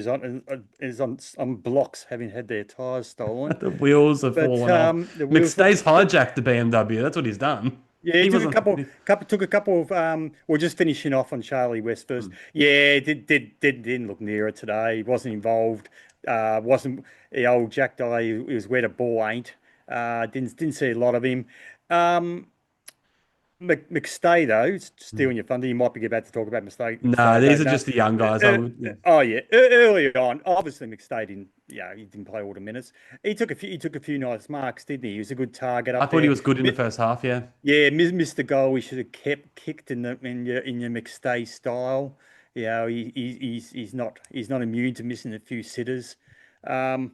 is on blocks, having had their tyres stolen. The wheels are But falling off. the wheels. McStay's hijacked the BMW. That's what he's done. Yeah, he He took a wasn't. couple of. We're just finishing off on Charlie West first. Yeah, didn't look near it today. He wasn't involved. Wasn't the old Jack Dye. He was where the ball ain't. Didn't see a lot of him. Um, McStay though, stealing your thunder. You might be about to talk about No, McStay. I these don't are know. just the young guys. Yeah. Oh yeah, early on, obviously McStay didn't. Yeah, he didn't play all the minutes. He took a few nice marks, didn't he? He was a good target I up thought there. he was good in the first half. Yeah. Yeah, missed the goal. He should have kicked in your McStay style. He's not immune to missing a few sitters. But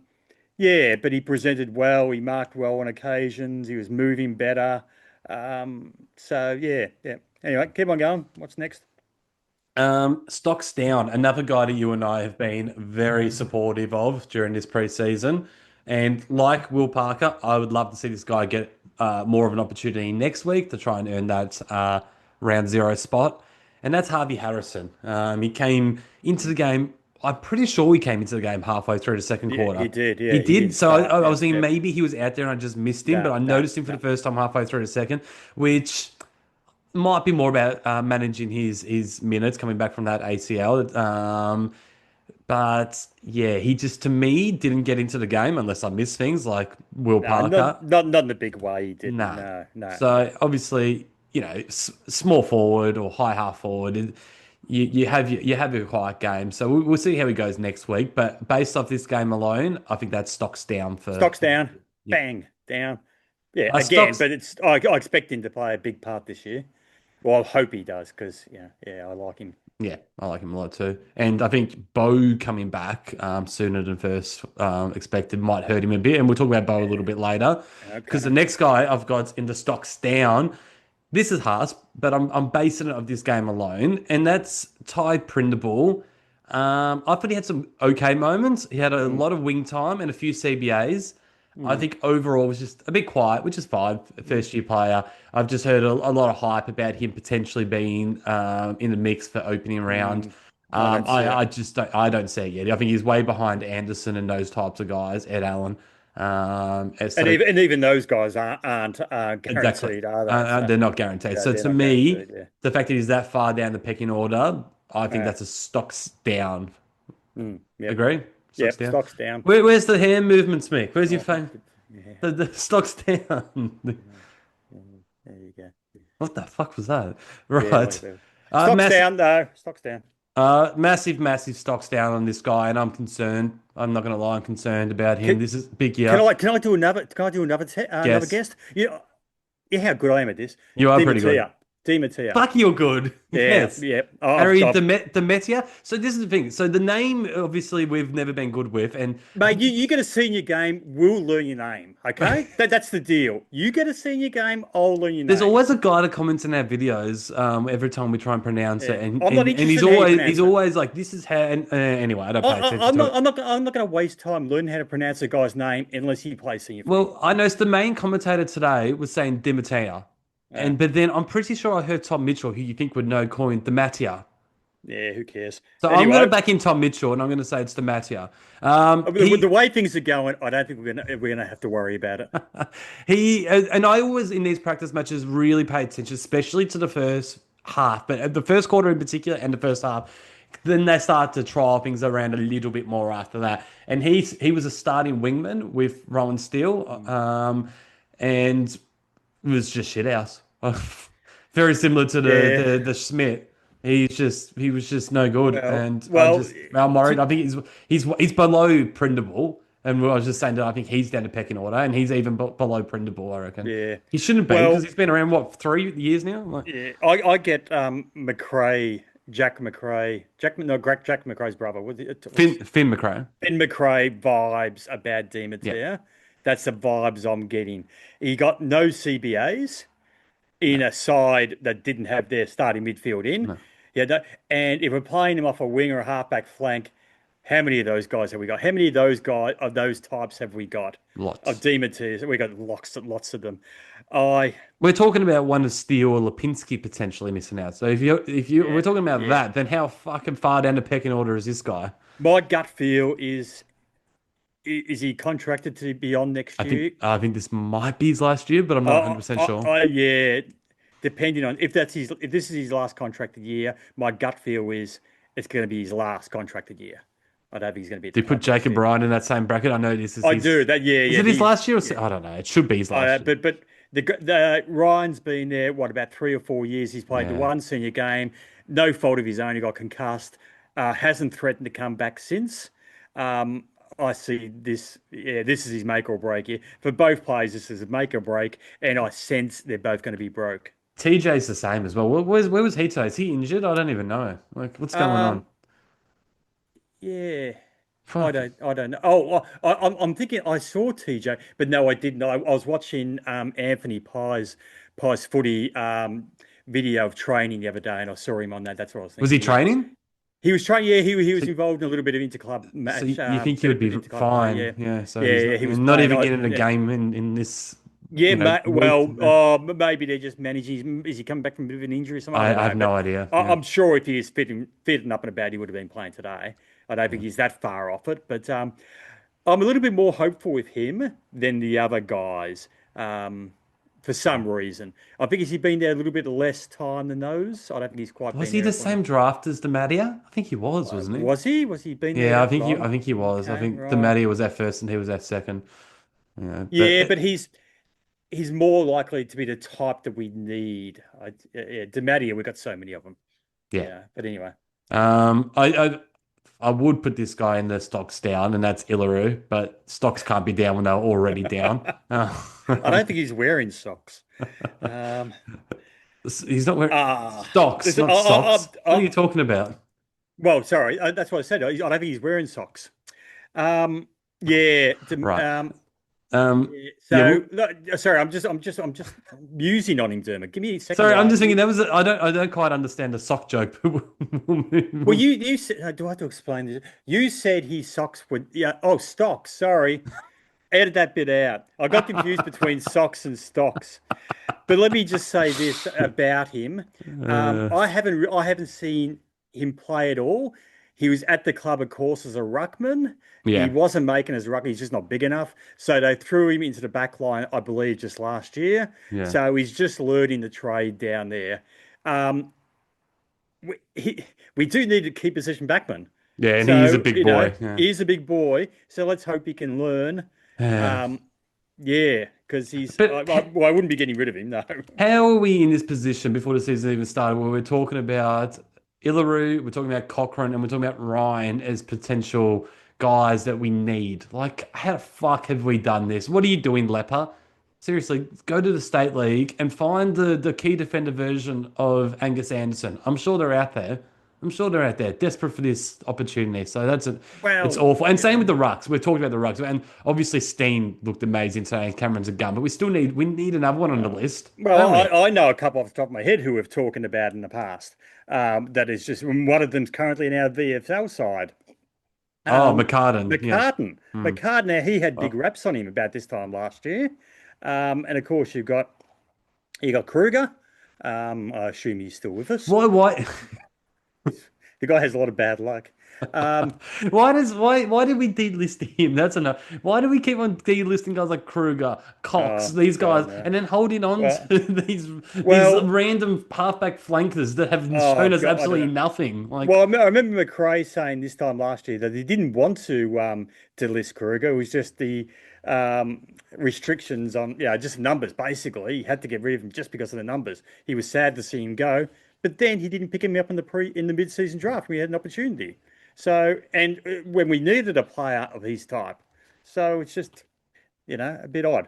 he presented well. He marked well on occasions. He was moving better. Yeah. Anyway, keep on going. What's next? Stocks down. Another guy that you and I have been very supportive of during this preseason, and like Will Parker, I would love to see this guy get more of an opportunity next week to try and earn that round zero spot. And that's Harvey Harrison. He came into the game. I'm pretty sure he came into the game halfway through the second quarter. He did. Yeah, He did. So start, I was yeah, thinking yeah. maybe he was out there and I just missed him, but I noticed him for the first time halfway through the second, which might be more about managing his minutes coming back from that ACL. But yeah, he just to me didn't get into the game unless I missed things like Will Parker. Not in the big way. He didn't. Nah. No. So obviously, small forward or high half forward, you have your quiet game. So we'll see how he goes next week. But based off this game alone, I think that stocks down for Stocks down. Yeah. Bang down. Yeah, again, Stocks. but I expect him to play a big part this year. Well, I hope he does because I like him. Yeah, I like him a lot too. And I think Bo coming back sooner than first expected might hurt him a bit. And we'll talk about Bo a little bit later. Because the next guy I've got in the stocks down, this is harsh, but I'm basing it of this game alone. And that's Ty Prindable. I thought he had some okay moments. He had a lot of wing time and a few CBAs. I think overall was just a bit quiet, which is fine. First year player. I've just heard a lot of hype about him potentially being in the mix for opening round. I don't see it yet. I think he's way behind Anderson and those types of guys, Ed Allen. And even those guys aren't guaranteed, Exactly. are they? They're not guaranteed. So they're to not me, guaranteed, yeah. the fact that he's that far down the pecking order, I think that's a stocks down. Yep. Agree? Yeah, Stocks down. stocks down. Where's the hand movements, Mick? Where's your phone? The stocks down. There you go. What the fuck was that? Yeah, Right. whatever. Stocks down though. Stocks down. Massive stocks down on this guy, and I'm concerned. I'm not going to lie, I'm concerned about him. This is big year. Can I do another? Can I do another Yes. guest? Yeah. Yeah, how good I am at this. You are Di pretty good. Matteo. Di Matteo. Fuck, you're good. Yeah, Yes. yeah. Harry Demetia. So this is the thing. So the name, obviously, we've never been good with, and I Mate, think you get a senior game, we'll learn your name. Okay, that's the deal. You get a senior game, I'll learn your there's name. always a guy that comments in our videos every time we try and pronounce it, Yeah, and, I'm not and interested he's in how you always pronounce it. like, "This is how." And, anyway, I don't pay I, attention I'm to not. it. I'm not going to waste time learning how to pronounce a guy's name unless he plays senior footy. Well, I noticed the main commentator today was saying Demetia, Uh, but then I'm pretty sure I heard Tom Mitchell, who you think would know, calling Dematia. yeah, who cares? So I'm going to Anyway, back in Tom Mitchell, and I'm going to say it's Dematia. with the way things are going, I don't think we're gonna have to worry about it. And I always in these practice matches really pay attention, especially to the first half, but at the first quarter in particular and the first half. Then they start to trial things around a little bit more after that. And he was a starting wingman with Rowan Steele, and it was just shit house. Very similar to Yeah. the Schmidt. He was just no good, and Well, I'm worried. I think he's below Prindable, and I was just saying that I think he's down to pecking order, and he's even below Prindable. I reckon. yeah. He shouldn't be Well, because he's been around what 3 years now. Like, yeah. I get McRae, Jack McRae, Jack McRae's brother. Finn McRae. Ben McRae vibes about Di Yeah, Matteo. That's the vibes I'm getting. He got no CBAs in a side that didn't have their starting midfield in. no, Yeah, and if we're playing him off a wing or a halfback flank, how many of those guys have we got? How many of those guys of those types have we got? Of lots. Di Matteo, we got lots of them. I We're talking about one of Steele or Lipinski potentially missing out. So if you we're talking about yeah. that, then how fucking far down the pecking order is this guy? My gut feel is he contracted to be on next year? I think this might be his last year, but I'm not 100% sure. Yeah, depending on if this is his last contracted year, my gut feel is it's going to be his last contracted year. I don't think he's going to be at Do the you put club next Jacob year. Ryan in that same bracket? I know this is I his. do that. Yeah, Is yeah. it his He's last year? I don't know. It should be his last year. but the Ryan's been there what about 3 or 4 years? He's played the Yeah. one senior game, no fault of his own. He got concussed. Hasn't threatened to come back since. I see this. Yeah, this is his make or break here for both players. This is a make or break, and I sense they're both going to be broke. TJ's the same as well. Where was he today? Is he injured? I don't even know. Like, what's going on? Yeah. Fuck. I don't know. Oh, I'm thinking I saw TJ, but no, I didn't. I was watching Anthony Pye's footy video of training the other day, and I saw him on that. That's what I was Was he thinking. Yeah. training? He was training. Yeah, he was involved in a little bit of interclub So match. you think he would be bit of interclub fine? play, yeah, Yeah. So yeah, he's yeah. not, He was not playing. even getting a game in this. Yeah, well, week. maybe they're just managing. Is he coming back from a bit of an injury or something? I don't have know, no but idea. I, Yeah. I'm sure if he is fitting up and about, he would have been playing today. I don't think he's that far off it, but I'm a little bit more hopeful with him than the other guys. For some reason, I think he's been there a little bit less time than those. I don't think he's quite. Was been he there the same draft as Dematia? I think he was, wasn't he? Was he? Was he been there? Yeah, that long? I think he was. I Okay, think right. Dematia was at first and he was at second. Yeah, Yeah, but he's more likely to be the type that we need. Yeah, Dematia, we've got so many of them. yeah. Yeah, but anyway. I would put this guy in the stocks down, and that's Illaru, but stocks can't be down when they're already down. I don't think he's wearing socks. He's not wearing stocks, listen, not socks. What are you talking about? Well, sorry, that's what I said. I don't think he's wearing socks. Yeah. Right. Yeah, Yeah, look, sorry, I'm just musing on him, Dermot. Give me a second. sorry, I'm while- just thinking I don't quite understand the sock joke. Well, you said, do I have to explain this? You said his socks were stocks. Sorry, edit that bit out. I got confused between socks and stocks. But let me just say this about him. I haven't seen him play at all. He was at the club, of course, as a ruckman. Yeah. He wasn't making as a ruckman. He's just not big enough. So they threw him into the back line, I believe, just last year. Yeah. So he's just learning the trade down there. We do need to keep position backman. Yeah, and he is a big boy. He's a big boy. So let's hope he can learn. Yeah, because he's. But- I wouldn't be getting rid of him, no. How are we in this position before the season even started where we're talking about Illaru, we're talking about Cochrane, and we're talking about Ryan as potential guys that we need? Like, how the fuck have we done this? What are you doing, Leper? Seriously, go to the State League and find the key defender version of Angus Anderson. I'm sure they're out there. I'm sure they're out there, desperate for this opportunity. So it's Well, awful. And same with the rucks. We're talking about the rucks, and obviously Steen looked amazing today, and Cameron's a gun, but we need another one on the list, well, don't we? I know a couple off the top of my head who we've talking about in the past. That is just one of them's currently in our VFL side. Oh, McCartan, yeah. McCartan. Now he had big Well, raps on him about this time last year, and of course you got Kruger. I assume he's still with us. why? The guy has a lot of bad luck. Um, Why did we delist him? That's enough. Why do we keep on delisting guys like Kruger, Cox, these guys, God, no. and then holding on Well, to these well, random halfback flankers that have oh shown us God, I don't absolutely know. nothing? Like, Well, I remember McRae saying this time last year that he didn't want to list Kruger. It was just the restrictions on just numbers. Basically, he had to get rid of him just because of the numbers. He was sad to see him go, but then he didn't pick him up in the mid-season draft. We had an opportunity. So, and when we needed a player of his type, so it's just a bit odd.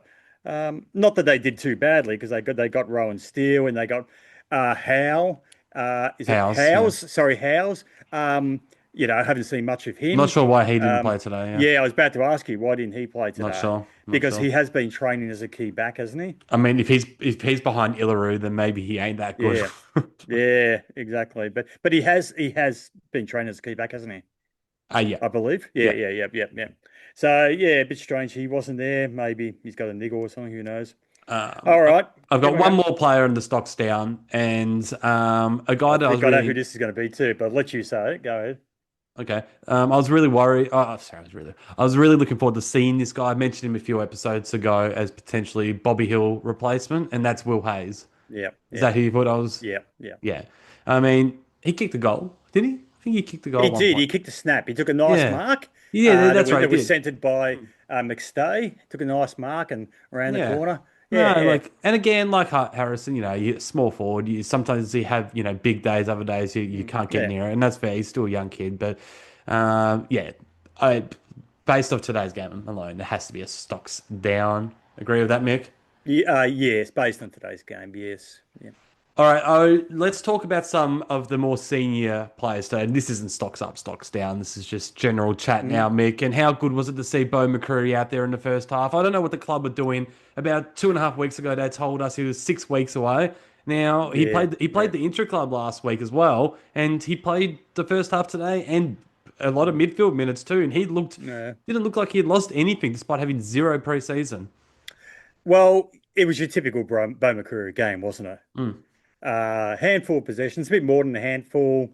Not that they did too badly because they got Rowan Steele and they got Howe. Is it House, yeah. Howes? Sorry, Howes. I haven't seen much of I'm him. not sure why he didn't play today. Yeah, Yeah, I was about to ask you why didn't he play not today? sure. Not Because sure. he has been training as a key back, hasn't he? I mean, if he's behind Illaru, then maybe he ain't that good. Yeah, yeah, exactly. But he has been training as a key back, hasn't he? Yeah, I believe. yeah. Yeah. So yeah, a bit strange. He wasn't there. Maybe he's got a niggle or something. Who knows? All right. I've got Go one on. more player in the stocks down, and a guy I that I was think I know who really this is going to be too, but I'll let you say it. Go ahead. okay. I was really worried. Oh, sorry, I was really looking forward to seeing this guy. I mentioned him a few episodes ago as potentially Bobby Hill replacement, and that's Will Hayes. Yeah, Is yeah, that who you thought I was? yeah. Yeah. I mean, he kicked the goal, didn't he? I think he kicked the goal He at one did. point. He kicked a snap. He took a nice Yeah. mark. Yeah, that's right. That He was did. centered by McStay. Took a nice mark and around the Yeah. corner. No, Yeah, and again, like Harrison, you small forward. Sometimes you have big days, other days you can't get yeah. near it, and that's fair. He's still a young kid, but yeah, based off today's game alone, there has to be a stocks down. Agree with that, Mick? Yes, based on today's game. Yes. Yeah. All right, let's talk about some of the more senior players today. And this isn't stocks up, stocks down. This is just general chat now, Mick. And how good was it to see Bo McCreary out there in the first half? I don't know what the club were doing. About 2.5 weeks ago, they told us he was 6 weeks away. Now he Yeah, played the intra club last week as well, and he played the first half today and a lot of midfield minutes too. And he Yeah. didn't look like he had lost anything despite having zero preseason. Well, it was your typical Bo McCreary game, wasn't it? Handful of possessions, a bit more than a handful,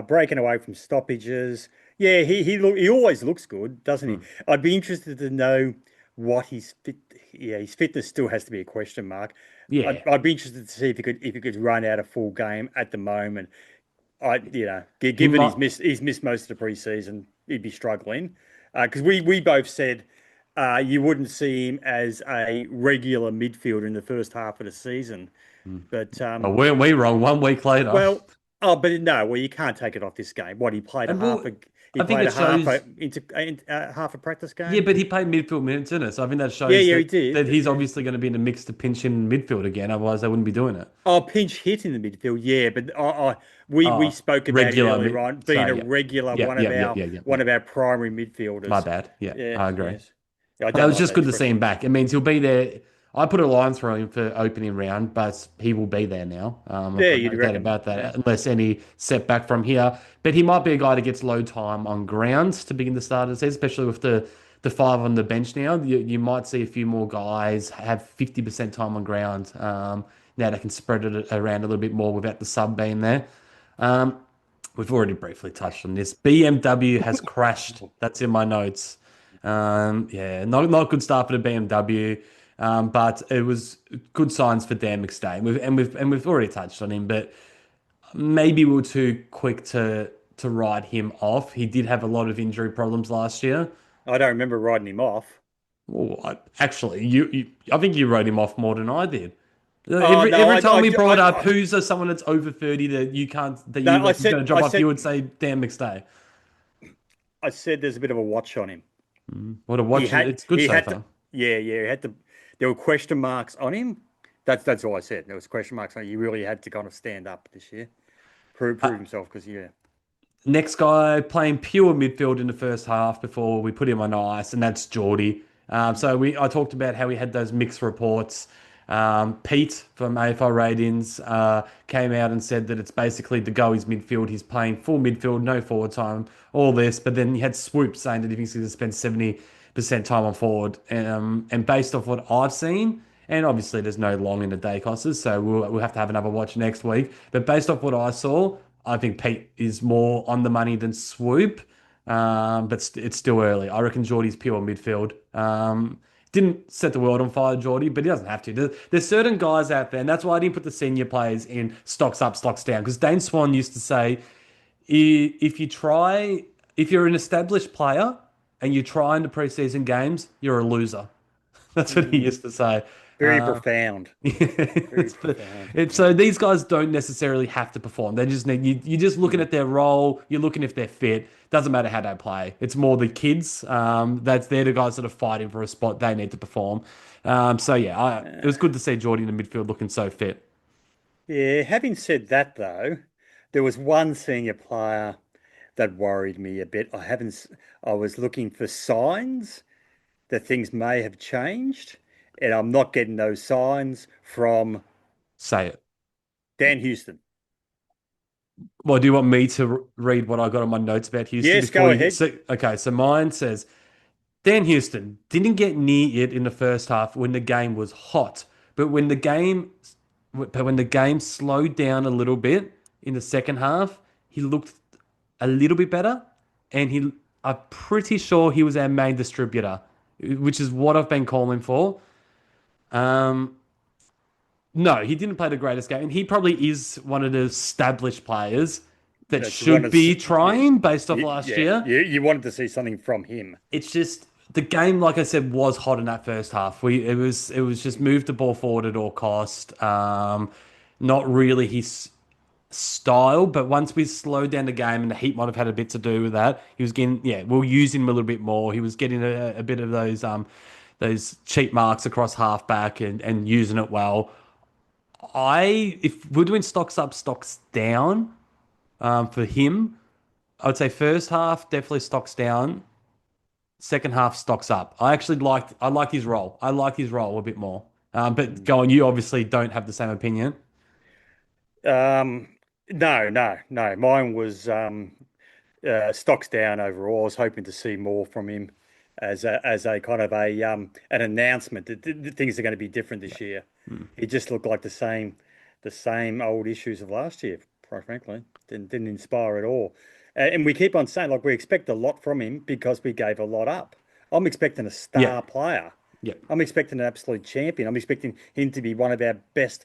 breaking away from stoppages. Yeah, he always looks good, doesn't he? I'd be interested to know what his fit. Yeah, his fitness still has to be a question mark. Yeah. I'd be interested to see if he could run out a full game at the moment. Given he's missed most of the preseason, he'd be struggling. Because we both said you wouldn't see him as a regular midfielder in the first half of the season. But Well, weren't we wrong? 1 week later. well, you can't take it off this game. What he played And well, I think it shows. half a practice game. Yeah, but he played midfield minutes in it, so I think that shows Yeah, he that, did. that he's obviously going to be in the mix to pinch in midfield again. Otherwise, they wouldn't be doing it. Pinch hit in the midfield, yeah, but we spoke about it regular earlier on being sorry, a regular Yeah, one yeah, of yeah. one of our primary midfielders. My bad. Yeah, I agree. Yes. Yeah, I It don't was like just that good to see him expression. back. It means he'll be there. I put a line through him for opening round, but he will be there now. I've Yeah, got you'd no doubt reckon. about that, Yeah. unless any setback from here. But he might be a guy that gets low time on ground to begin the start of the season, especially with the five on the bench now. You might see a few more guys have 50% time on ground. Now they can spread it around a little bit more without the sub being there. We've already briefly touched on this. BMW has crashed. That's in my notes. Yeah, not good start for the BMW, but it was good signs for Dan McStay. We've already touched on him, but maybe we were too quick to write him off. He did have a lot of injury problems last year. I don't remember riding him off. Well, actually, I think you wrote him off more than I did. Oh, Every no, time we brought I- up who's someone that's over 30 that you can't that No, you I going to drop I off, said- you would say Dan McStay. I said there's a bit of a watch on him. What a watch! He had- It's good he so had far. to- yeah, he had to. there were question marks on him. That's all I said. There was question marks on him. He really had to kind of stand up this year, prove himself. Because Next guy playing pure midfield in the first half before we put him on ice, and that's Geordie. I talked about how we had those mixed reports. Pete from AFL Ratings came out and said that it's basically the go is midfield. He's playing full midfield, no forward time, all this. But then he had Swoop saying that he thinks he's going to spend 70% time on forward. And based off what I've seen, and obviously there's no long in the Daicoses, so we'll have to have another watch next week. But based off what I saw, I think Pete is more on the money than Swoop, but it's still early. I reckon Geordie's pure midfield. Didn't set the world on fire, Geordie, but he doesn't have to. There's certain guys out there, and that's why I didn't put the senior players in stocks up, stocks down. Because Dane Swan used to say, if you're an established player and you try in the preseason games, you're a loser. That's what he used to say. very profound. Very profound. So these guys don't necessarily have to perform. They just need you're just looking at their role. You're looking if they're fit. Doesn't matter how they play. It's more the kids. They're the guys that are fighting for a spot. They need to perform. It was good to see Geordie in the midfield looking so fit. Yeah. Having said that, though, there was one senior player that worried me a bit. I was looking for signs that things may have changed, and I'm not getting those signs from Say it. Dan Houston. Well, do you want me to read what I got on my notes about Houston? Yes, go ahead. So mine says, Dan Houston didn't get near it in the first half when the game was hot, but when the game slowed down a little bit in the second half, he looked a little bit better, and I'm pretty sure he was our main distributor, which is what I've been calling for. No, he didn't play the greatest game, and he probably is one of the established players that should be trying based off last year. You wanted to see something from him. It's just the game, like I said, was hot in that first half. It was just move the ball forward at all cost. Not really his style, but once we slowed down the game, and the heat might have had a bit to do with that, he was getting we'll use him a little bit more. He was getting a bit of those cheap marks across halfback and using it well. If we're doing stocks up, stocks down, for him, I would say first half definitely stocks down. Second half stocks up. I liked his role. I like his role a bit more. But go on, you obviously don't have the same opinion. No. Mine was stocks down overall. I was hoping to see more from him as a kind of an announcement that things are going to be different this year. It just looked like the same old issues of last year. Quite frankly, didn't inspire at all. And we keep on saying, like, we expect a lot from him because we gave a lot up. I'm expecting a star player. Yeah. I'm expecting an absolute champion. I'm expecting him to be one of our best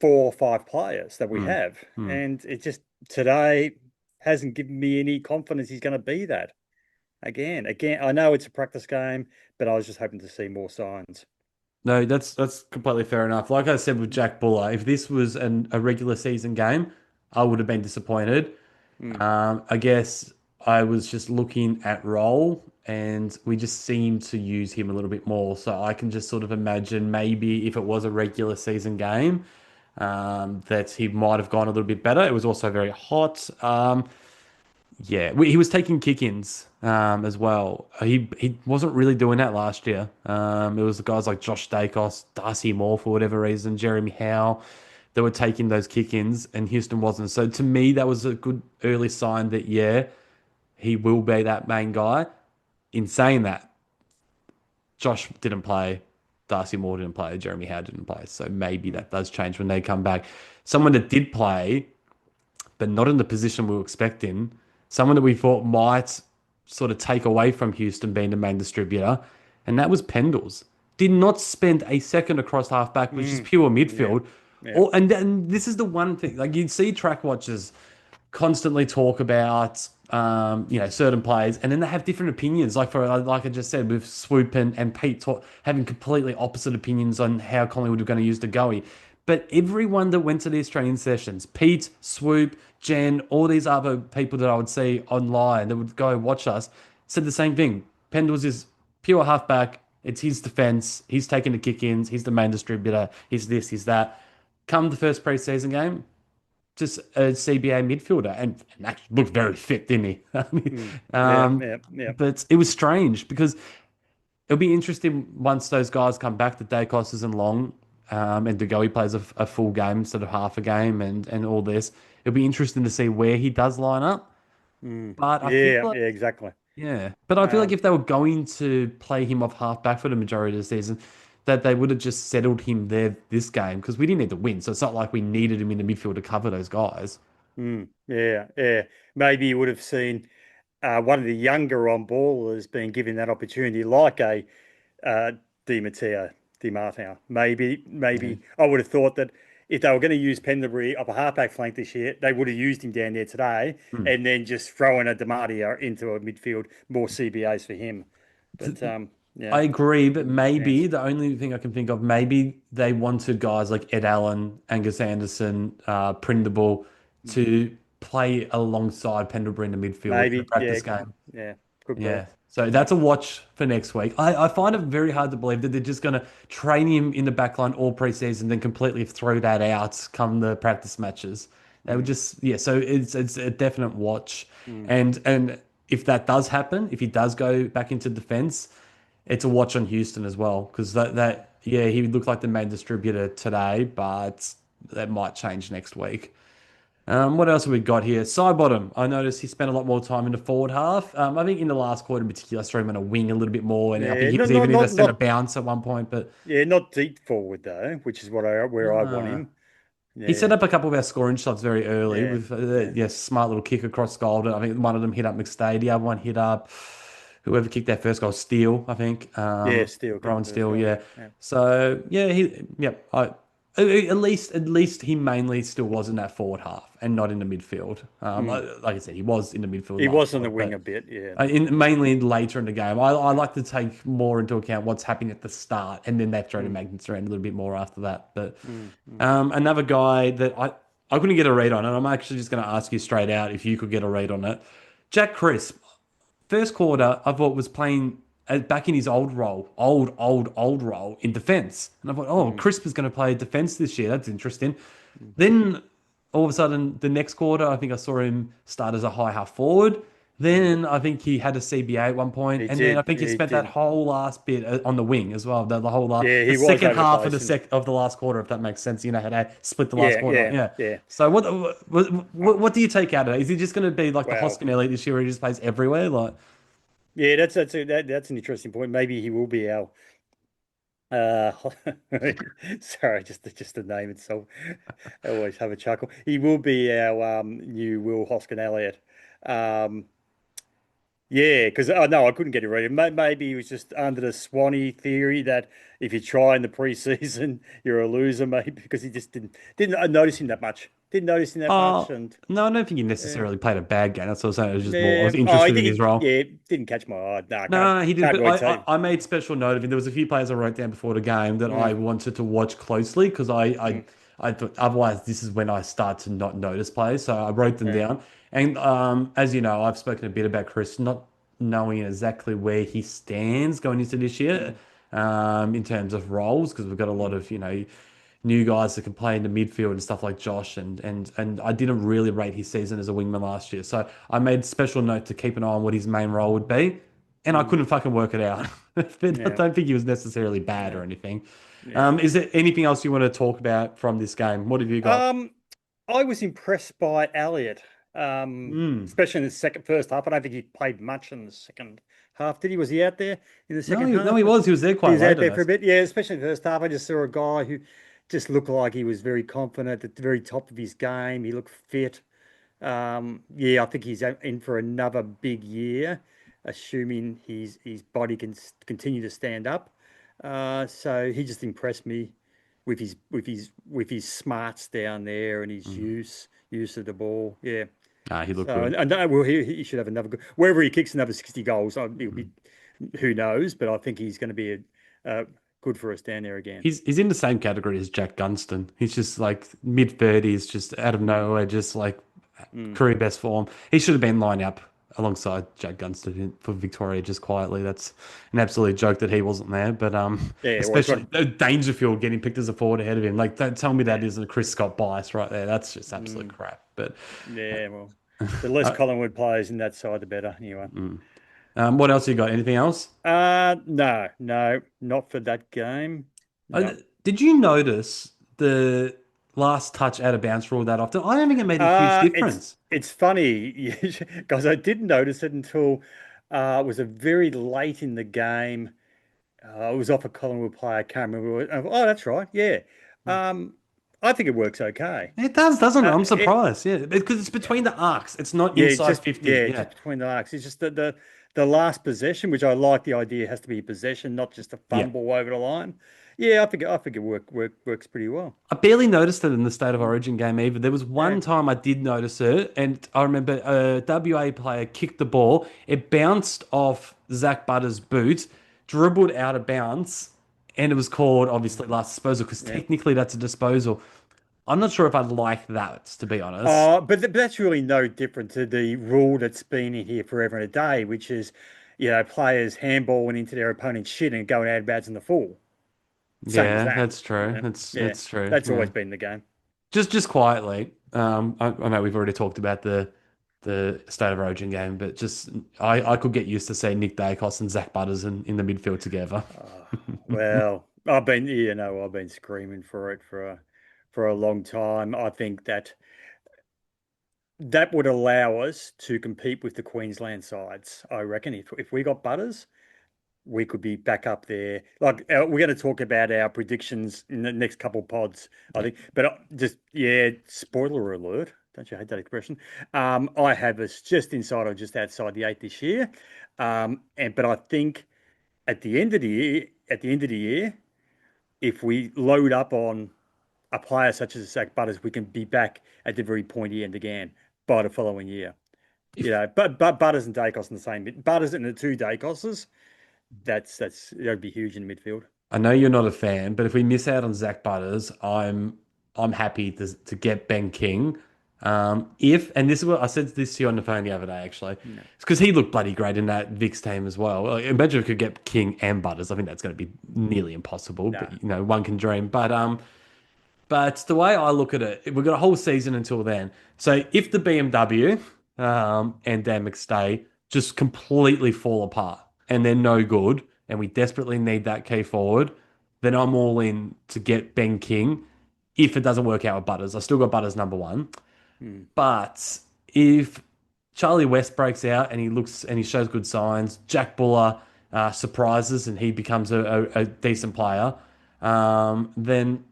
4 or 5 players that we have. And it just today hasn't given me any confidence he's going to be that. Again, I know it's a practice game, but I was just hoping to see more signs. No, that's completely fair enough. Like I said with Jack Buller, if this was a regular season game, I would have been disappointed. I guess I was just looking at role, and we just seemed to use him a little bit more. So I can just sort of imagine maybe if it was a regular season game, that he might have gone a little bit better. It was also very hot. He was taking kick-ins as well. He wasn't really doing that last year. It was the guys like Josh Daicos, Darcy Moore for whatever reason, Jeremy Howe, that were taking those kick-ins, and Houston wasn't. So to me, that was a good early sign that, he will be that main guy. In saying that, Josh didn't play, Darcy Moore didn't play, Jeremy Howe didn't play. So maybe that does change when they come back. Someone that did play, but not in the position we were expecting, someone that we thought might sort of take away from Houston being the main distributor, and that was Pendles. Did not spend a second across halfback, which is pure midfield. Yeah. And this is the one thing, like, you'd see track watchers constantly talk about, certain players, and then they have different opinions. Like I just said, with Swoop and Pete having completely opposite opinions on how Collingwood were going to use the goey. But everyone that went to these training sessions, Pete, Swoop, Jen, all these other people that I would see online that would go watch us, said the same thing. Pendles is pure halfback, It's his defense. He's taking the kick-ins. He's the main distributor. He's this, he's that. Come the first preseason game, just a CBA midfielder and actually looked very fit, didn't he? I mean, Yeah, yeah, yeah. but it was strange because it'll be interesting once those guys come back, that Daicos isn't long, and De Goey plays a full game instead of half a game and all this. It'll be interesting to see where he does line up. But I feel Yeah, like, yeah, exactly. yeah, but I feel like if they were going to play him off half back for the majority of the season, that they would have just settled him there this game because we didn't need to win. So it's not like we needed him in the midfield to cover those guys. Yeah, yeah. Maybe you would have seen one of the younger on ballers being given that opportunity, like a Di Martino. Maybe I would have thought that if they were going to use Pendlebury up a halfback flank this year, they would have used him down there today, and then just throwing a DiMartino into a midfield, more CBAs for him. But yeah, I agree, but maybe the only thing I can think of, maybe they wanted guys like Ed Allen, Angus Anderson, Prindable to play alongside Pendlebury in the midfield in the maybe practice game. yeah, good call. Yeah. So that's a watch for next week. I find it very hard to believe that they're just going to train him in the back line all preseason, then completely throw that out come the practice matches. They would just, yeah. So it's a definite watch. And if that does happen, if he does go back into defense, it's a watch on Houston as well. Because yeah, he looked like the main distributor today, but that might change next week. What else have we got here? Sidebottom. I noticed he spent a lot more time in the forward half. I think in the last quarter in particular, I saw him on a wing a little bit more, and I think he was even in the centre bounce at one point. But yeah, not deep forward though, which is where I want him. he set Yeah, up a couple of our scoring shots very early with smart little kick across goal. I think one of them hit up McStay, the other one hit up whoever kicked that first goal, Steele, I think. yeah, Steele, Rowan Steele, yeah. yeah. So yeah, at least he mainly still was in that forward half and not in the midfield. Like I said, he was in the midfield. He was on the week, wing but, a bit, yeah. mainly later in the game. I like to take more into account what's happening at the start, and then they throw the magnets around a little bit more after that. But another guy that I couldn't get a read on, and I'm actually just going to ask you straight out if you could get a read on it. Jack Crisp, first quarter, I thought was playing back in his old role in defense. And I thought, Crisp is going to play defense this year. That's interesting. Then all of a sudden, the next quarter, I think I saw him start as a high half forward. Then I think he had a CBA at one point, then I think he spent that whole last bit on the wing as well. The whole last, the second half of the last quarter, if that makes sense. You know how they split the last quarter. Yeah. So what do you take out of it? Is he just going to be like the Hoskinelli this year, where he just plays everywhere? Like, yeah, that's an interesting point. Maybe he will be our. Sorry, just the name itself. I always have a chuckle. He will be our new Will Hoskin Elliott. Yeah, because no, I couldn't get it right. Maybe he was just under the Swanee theory that if you try in the preseason, you're a loser. Maybe because he just didn't notice him that much. Didn't notice him that much. And no, I don't think he necessarily played a bad game. That's what I was saying. It was just more. I was interested in his role. Yeah, didn't catch my eye. No, he didn't. But I made special note of him. There was a few players I wrote down before the game that I wanted to watch closely because I thought otherwise this is when I start to not notice players. So I wrote them down. And as you know, I've spoken a bit about Chris not knowing exactly where he stands going into this year in terms of roles because we've got a lot of new guys that can play in the midfield and stuff like Josh and I didn't really rate his season as a wingman last year. So I made special note to keep an eye on what his main role would be. And I couldn't fucking work it out. But I don't think he was necessarily bad or anything. Is there anything else you want to talk about from this game? What have you got? I was impressed by Elliott, especially in the first half. I don't think he played much in the second half. Did he? Was he out there in the second half? No, he was. He was there quite late. He was out there for a bit. Yeah, especially in the first half. I just saw a guy who just looked like he was very confident at the very top of his game. He looked fit. I think he's in for another big year, assuming his body can continue to stand up. So he just impressed me with his smarts down there and his use of the ball. Yeah. He looked good. And he should have another good. Wherever he kicks another 60 goals, it'll be, who knows? But I think he's going to be good for us down there again. He's in the same category as Jack Gunston. He's just like mid-30s, just out of nowhere, just like career best form. He should have been line up alongside Jack Gunston for Victoria just quietly. That's an absolute joke that he wasn't there. But Yeah, well, he's got especially Dangerfield getting picked as a forward ahead of him. Like, don't tell me that yeah, isn't a Chris Scott bias right there. That's just absolute crap. But yeah. Well, the less Collingwood players in that side, the better. Anyway. what else you got? Anything else? No, not for that game. Uh, No. did you notice the last touch out of bounds rule that often? I don't think it made a huge It's difference. it's funny because I didn't notice it until it was a very late in the game. It was off a Collingwood player. I can't remember. Oh, that's right. Yeah. Um, I think it works okay. It does, doesn't it? I'm It surprised. Yeah, because it's between the arcs. It's not Yeah, it's inside just 50. Yeah. just between the arcs. It's just the last possession, which I like the idea has to be a possession, not just a Yeah. fumble over the line. Yeah, I think it works pretty well. I barely noticed it in the State of Origin game either. There was Yeah. one time I did notice it, and I remember a WA player kicked the ball. It bounced off Zach Butter's boot, dribbled out of bounds, and it was called, obviously, last disposal because Yeah. technically that's a disposal. I'm not sure if I'd like that, to be honest. But that's really no different to the rule that's been in here forever and a day, which is, players handballing into their opponent's shit and going out of bounds in the full. Same as Yeah, that. that's true. Yeah, That's true. that's Yeah. always been the game. Just quietly. I know we've already talked about the State of Origin game, but just I could get used to seeing Nick Daicos and Zach Butters in the midfield together. Well, I've been screaming for it for a long time. I think that would allow us to compete with the Queensland sides. I reckon if we got Butters, we could be back up there. Like we're going to talk about our predictions in the next couple pods, I think. But spoiler alert. Don't you hate that expression? I have us just inside or just outside the 8 this year. But I think at the end of the year, if we load up on a player such as Zach Butters, we can be back at the very pointy end again by the following year. But Butters and Daicos in the same Butters and the two Daicoses, that'd be huge in midfield. I know you're not a fan, but if we miss out on Zach Butters, I'm happy to get Ben King. If and this is what I said this to you on the phone the other day, actually, it's because he looked bloody great in that Vic's team as well. Like, imagine if we could get King and Butters. I think that's going to be nearly impossible, No. but one can dream. But the way I look at it, we've got a whole season until then. So if the BMW and Dan McStay just completely fall apart and they're no good, and we desperately need that key forward, then I'm all in to get Ben King. If it doesn't work out with Butters, I still got Butters number one. But if Charlie West breaks out and he shows good signs, Jack Buller surprises and he becomes a decent player, then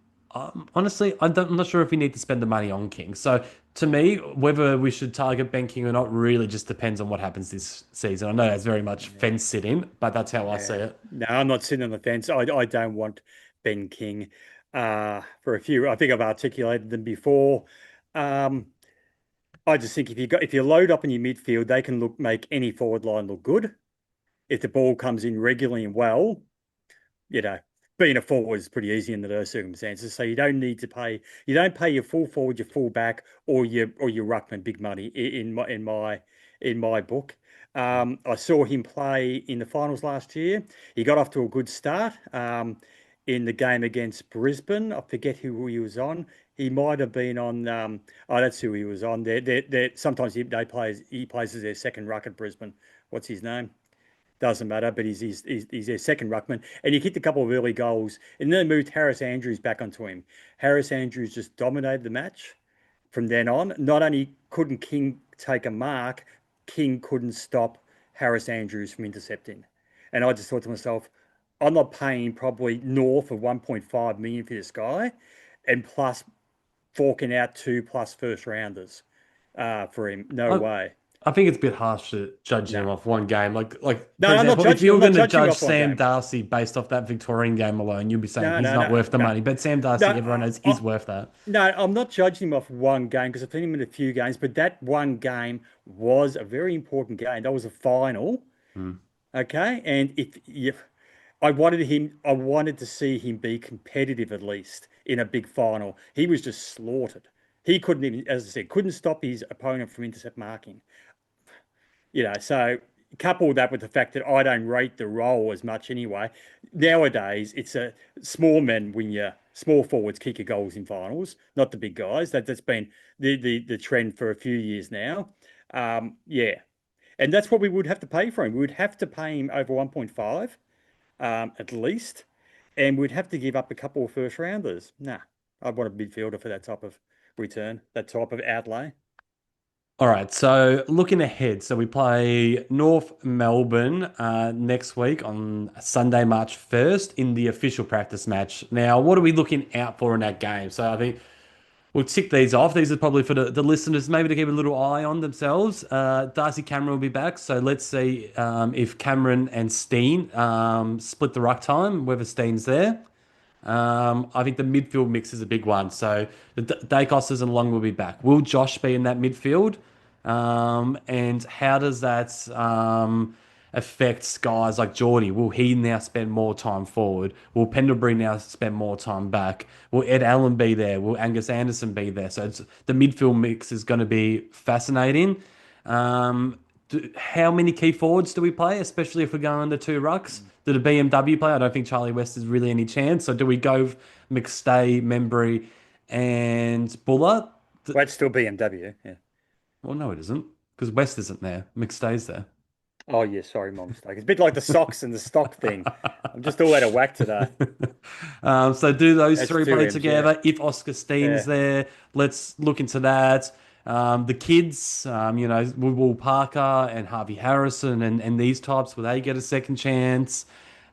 honestly, I'm not sure if we need to spend the money on King. So to me, whether we should target Ben King or not really just depends on what happens this season. I know that's very much fence sitting, but that's how I see it. No, I'm not sitting on the fence. I don't want Ben King for a few. I think I've articulated them before. I just think if you load up in your midfield, they can make any forward line look good. If the ball comes in regularly and well, being a forward is pretty easy under those circumstances. So you don't need to pay. You don't pay your full forward, your full back, or your ruckman big money in my book. I saw him play in the finals last year. He got off to a good start in the game against Brisbane. I forget who he was on. He might have been on. That's who he was on. Sometimes he plays as their second ruck at Brisbane. What's his name? Doesn't matter, but he's their second ruckman. And he kicked a couple of early goals, and then moved Harris Andrews back onto him. Harris Andrews just dominated the match from then on. Not only couldn't King take a mark, King couldn't stop Harris Andrews from intercepting. And I just thought to myself, I'm not paying probably north of 1.5 million for this guy, and plus forking out 2+ first rounders for him. No way. I think it's a bit harsh to judge him off one game. Like No, for I'm not example, if judging- you were I'm going not to judging judge off one Sam game. Darcy based off that Victorian game alone, you'd be saying No, he's no, not no, worth the no. money. But Sam Darcy, No, everyone knows, is worth that. No, I'm not judging him off one game because I've seen him in a few games, but that one game was a very important game. That was a final. Okay. And if I wanted to see him be competitive at least in a big final. He was just slaughtered. He couldn't even, as I said, couldn't stop his opponent from intercept marking. So couple that with the fact that I don't rate the role as much anyway. Nowadays, it's a small men win your small forwards kick your goals in finals, not the big guys. That's been the trend for a few years now. Yeah, and that's what we would have to pay for him. We would have to pay him over 1.5 at least, and we'd have to give up a couple of first rounders. Nah, I'd want a midfielder for that type of return, that type of outlay. All right, so looking ahead, so we play North Melbourne next week on Sunday, March 1st in the official practice match. Now, what are we looking out for in that game? So I think we'll tick these off. These are probably for the listeners, maybe to keep a little eye on themselves. Darcy Cameron will be back, so let's see if Cameron and Steen split the ruck time, whether Steen's there. I think the midfield mix is a big one. So the Daicos and Long will be back. Will Josh be in that midfield? And how does that affect guys like Geordie? Will he now spend more time forward? Will Pendlebury now spend more time back? Will Ed Allen be there? Will Angus Anderson be there? So the midfield mix is going to be fascinating. How many key forwards do we play, especially if we're going under two rucks? Do the BMW play? I don't think Charlie West is really any chance. So do we go McStay, Membry, and Buller? Well, it's still BMW, yeah. Well, no, it isn't, because West isn't there. McStay's there. Oh, yeah, sorry, my mistake. It's a bit like the socks and the stock thing. I'm just all out of whack today. So do those That's three two play M's, together. yeah. If Oscar Steen's Yeah. there, let's look into that. The kids, Will Parker and Harvey Harrison and these types, will they get a second chance?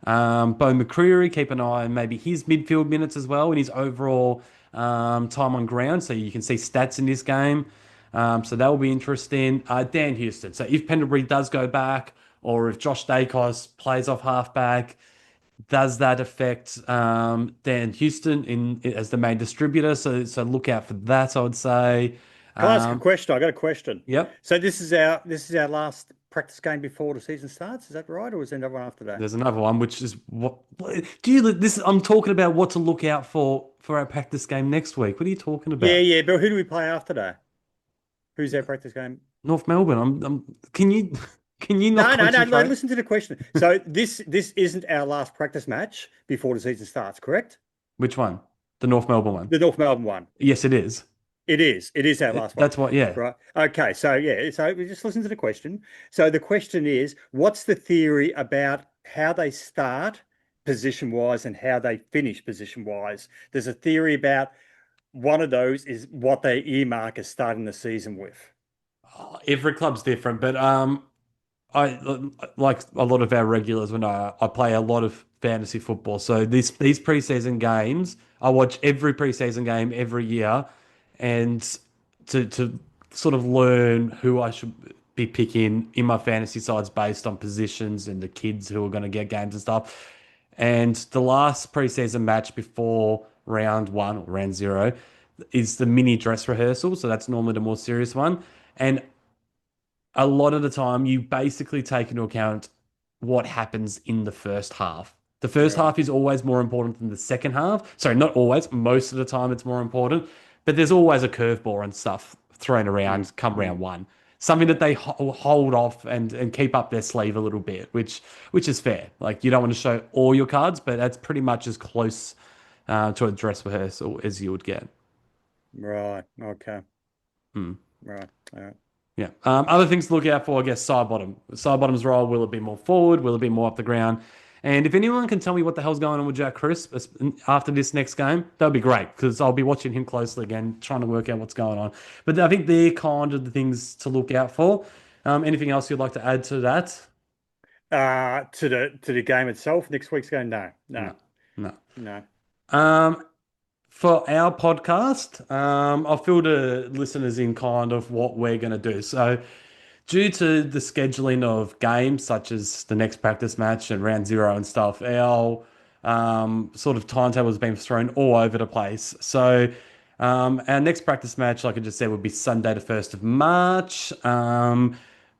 Bo McCreary, keep an eye on maybe his midfield minutes as well and his overall time on ground, so you can see stats in this game. So that will be interesting. Dan Houston. So if Pendlebury does go back, or if Josh Daicos plays off halfback, does that affect Dan Houston as the main distributor? So look out for that, I would say. Can I ask a question? I got a question. Yep. So this is our last practice game before the season starts. Is that right, or is there another one after that? There's another one, which is I'm talking about what to look out for our practice game next week. What are you talking about? Yeah. But who do we play after that? Who's our practice game? North Melbourne. Can you not No. concentrate? Listen to the question. So this isn't our last practice match before the season starts, correct? Which one? The North Melbourne one. The North Melbourne one. Yes, it is. It is. It is our last one. That's what. Yeah. Right. Okay. So yeah. So we just listen to the question. So the question is, what's the theory about how they start position wise and how they finish position wise? There's a theory about one of those is what they earmark as starting the season with. Every club's different, but I like a lot of our regulars when I play a lot of fantasy football. So these preseason games, I watch every preseason game every year, and to sort of learn who I should be picking in my fantasy sides based on positions and the kids who are going to get games and stuff. And the last preseason match before round 1 or round 0 is the mini dress rehearsal. So that's normally the more serious one. And a lot of the time, you basically take into account what happens in the first half. The first half is always more important than the second half. Sorry, not always. Most of the time, it's more important. But there's always a curveball and stuff thrown around come round 1. Something that they hold off and keep up their sleeve a little bit, which is fair. Like, you don't want to show all your cards, but that's pretty much as close to a dress rehearsal as you would get. Right. Okay. Right. All right. Yeah. Other things to look out for, I guess, side bottom. Side bottom's role, will it be more forward? Will it be more up the ground? And if anyone can tell me what the hell's going on with Jack Crisp after this next game, that would be great, because I'll be watching him closely again, trying to work out what's going on. But I think they're kind of the things to look out for. Anything else you'd like to add to that? To the game itself, next week's game? No. For our podcast, I'll fill the listeners in kind of what we're going to do. So due to the scheduling of games such as the next practice match and round 0 and stuff, our sort of timetable has been thrown all over the place. So our next practice match, like I just said, would be Sunday the 1st of March.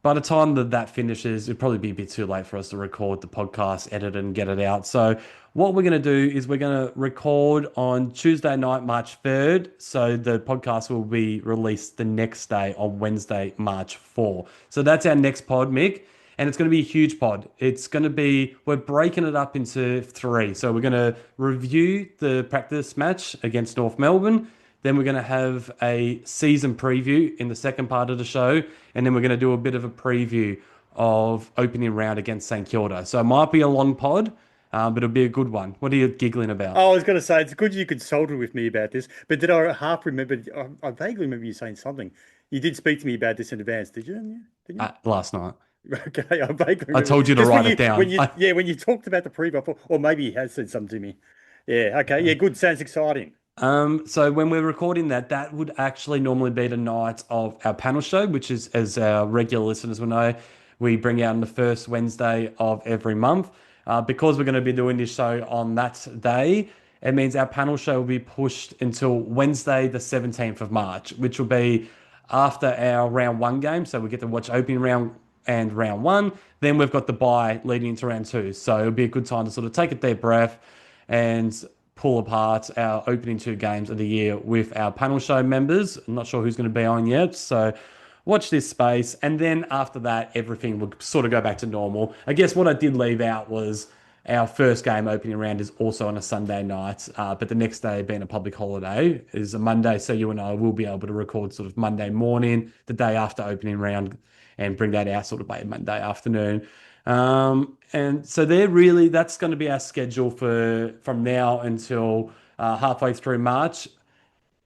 by the time that finishes, it'd probably be a bit too late for us to record the podcast, edit it, and get it out. So what we're going to do is we're going to record on Tuesday night, March 3rd. So the podcast will be released the next day on Wednesday, March 4th. So that's our next pod, Mick. And it's going to be a huge pod. We're breaking it up into three. So we're going to review the practice match against North Melbourne. Then we're going to have a season preview in the second part of the show. And then we're going to do a bit of a preview of opening round against St Kilda. So it might be a long pod, but it'll be a good one. What are you giggling about? Oh, I was going to say, it's good you consulted with me about this, but did I half remember? I vaguely remember you saying something. You did speak to me about this in advance, did you? Didn't you? Last night. Okay, I vaguely remember. I told you to write it down. When you talked about the preview, I thought, or maybe you had said something to me. Yeah, okay, yeah, good. Sounds exciting. So when we're recording that would actually normally be the night of our panel show, which is, as our regular listeners will know, we bring out on the first Wednesday of every month. Because we're going to be doing this show on that day, it means our panel show will be pushed until Wednesday, the 17th of March, which will be after our round one game. So we get to watch opening round and round one. Then we've got the bye leading into round two. So it'll be a good time to sort of take a deep breath and pull apart our opening two games of the year with our panel show members. I'm not sure who's going to be on yet, so watch this space. And then after that, everything will sort of go back to normal. I guess what I did leave out was our first game opening round is also on a Sunday night, but the next day being a public holiday is a Monday, so you and I will be able to record sort of Monday morning, the day after opening round, and bring that out sort of by Monday afternoon. And so that's going to be our schedule from now until halfway through March.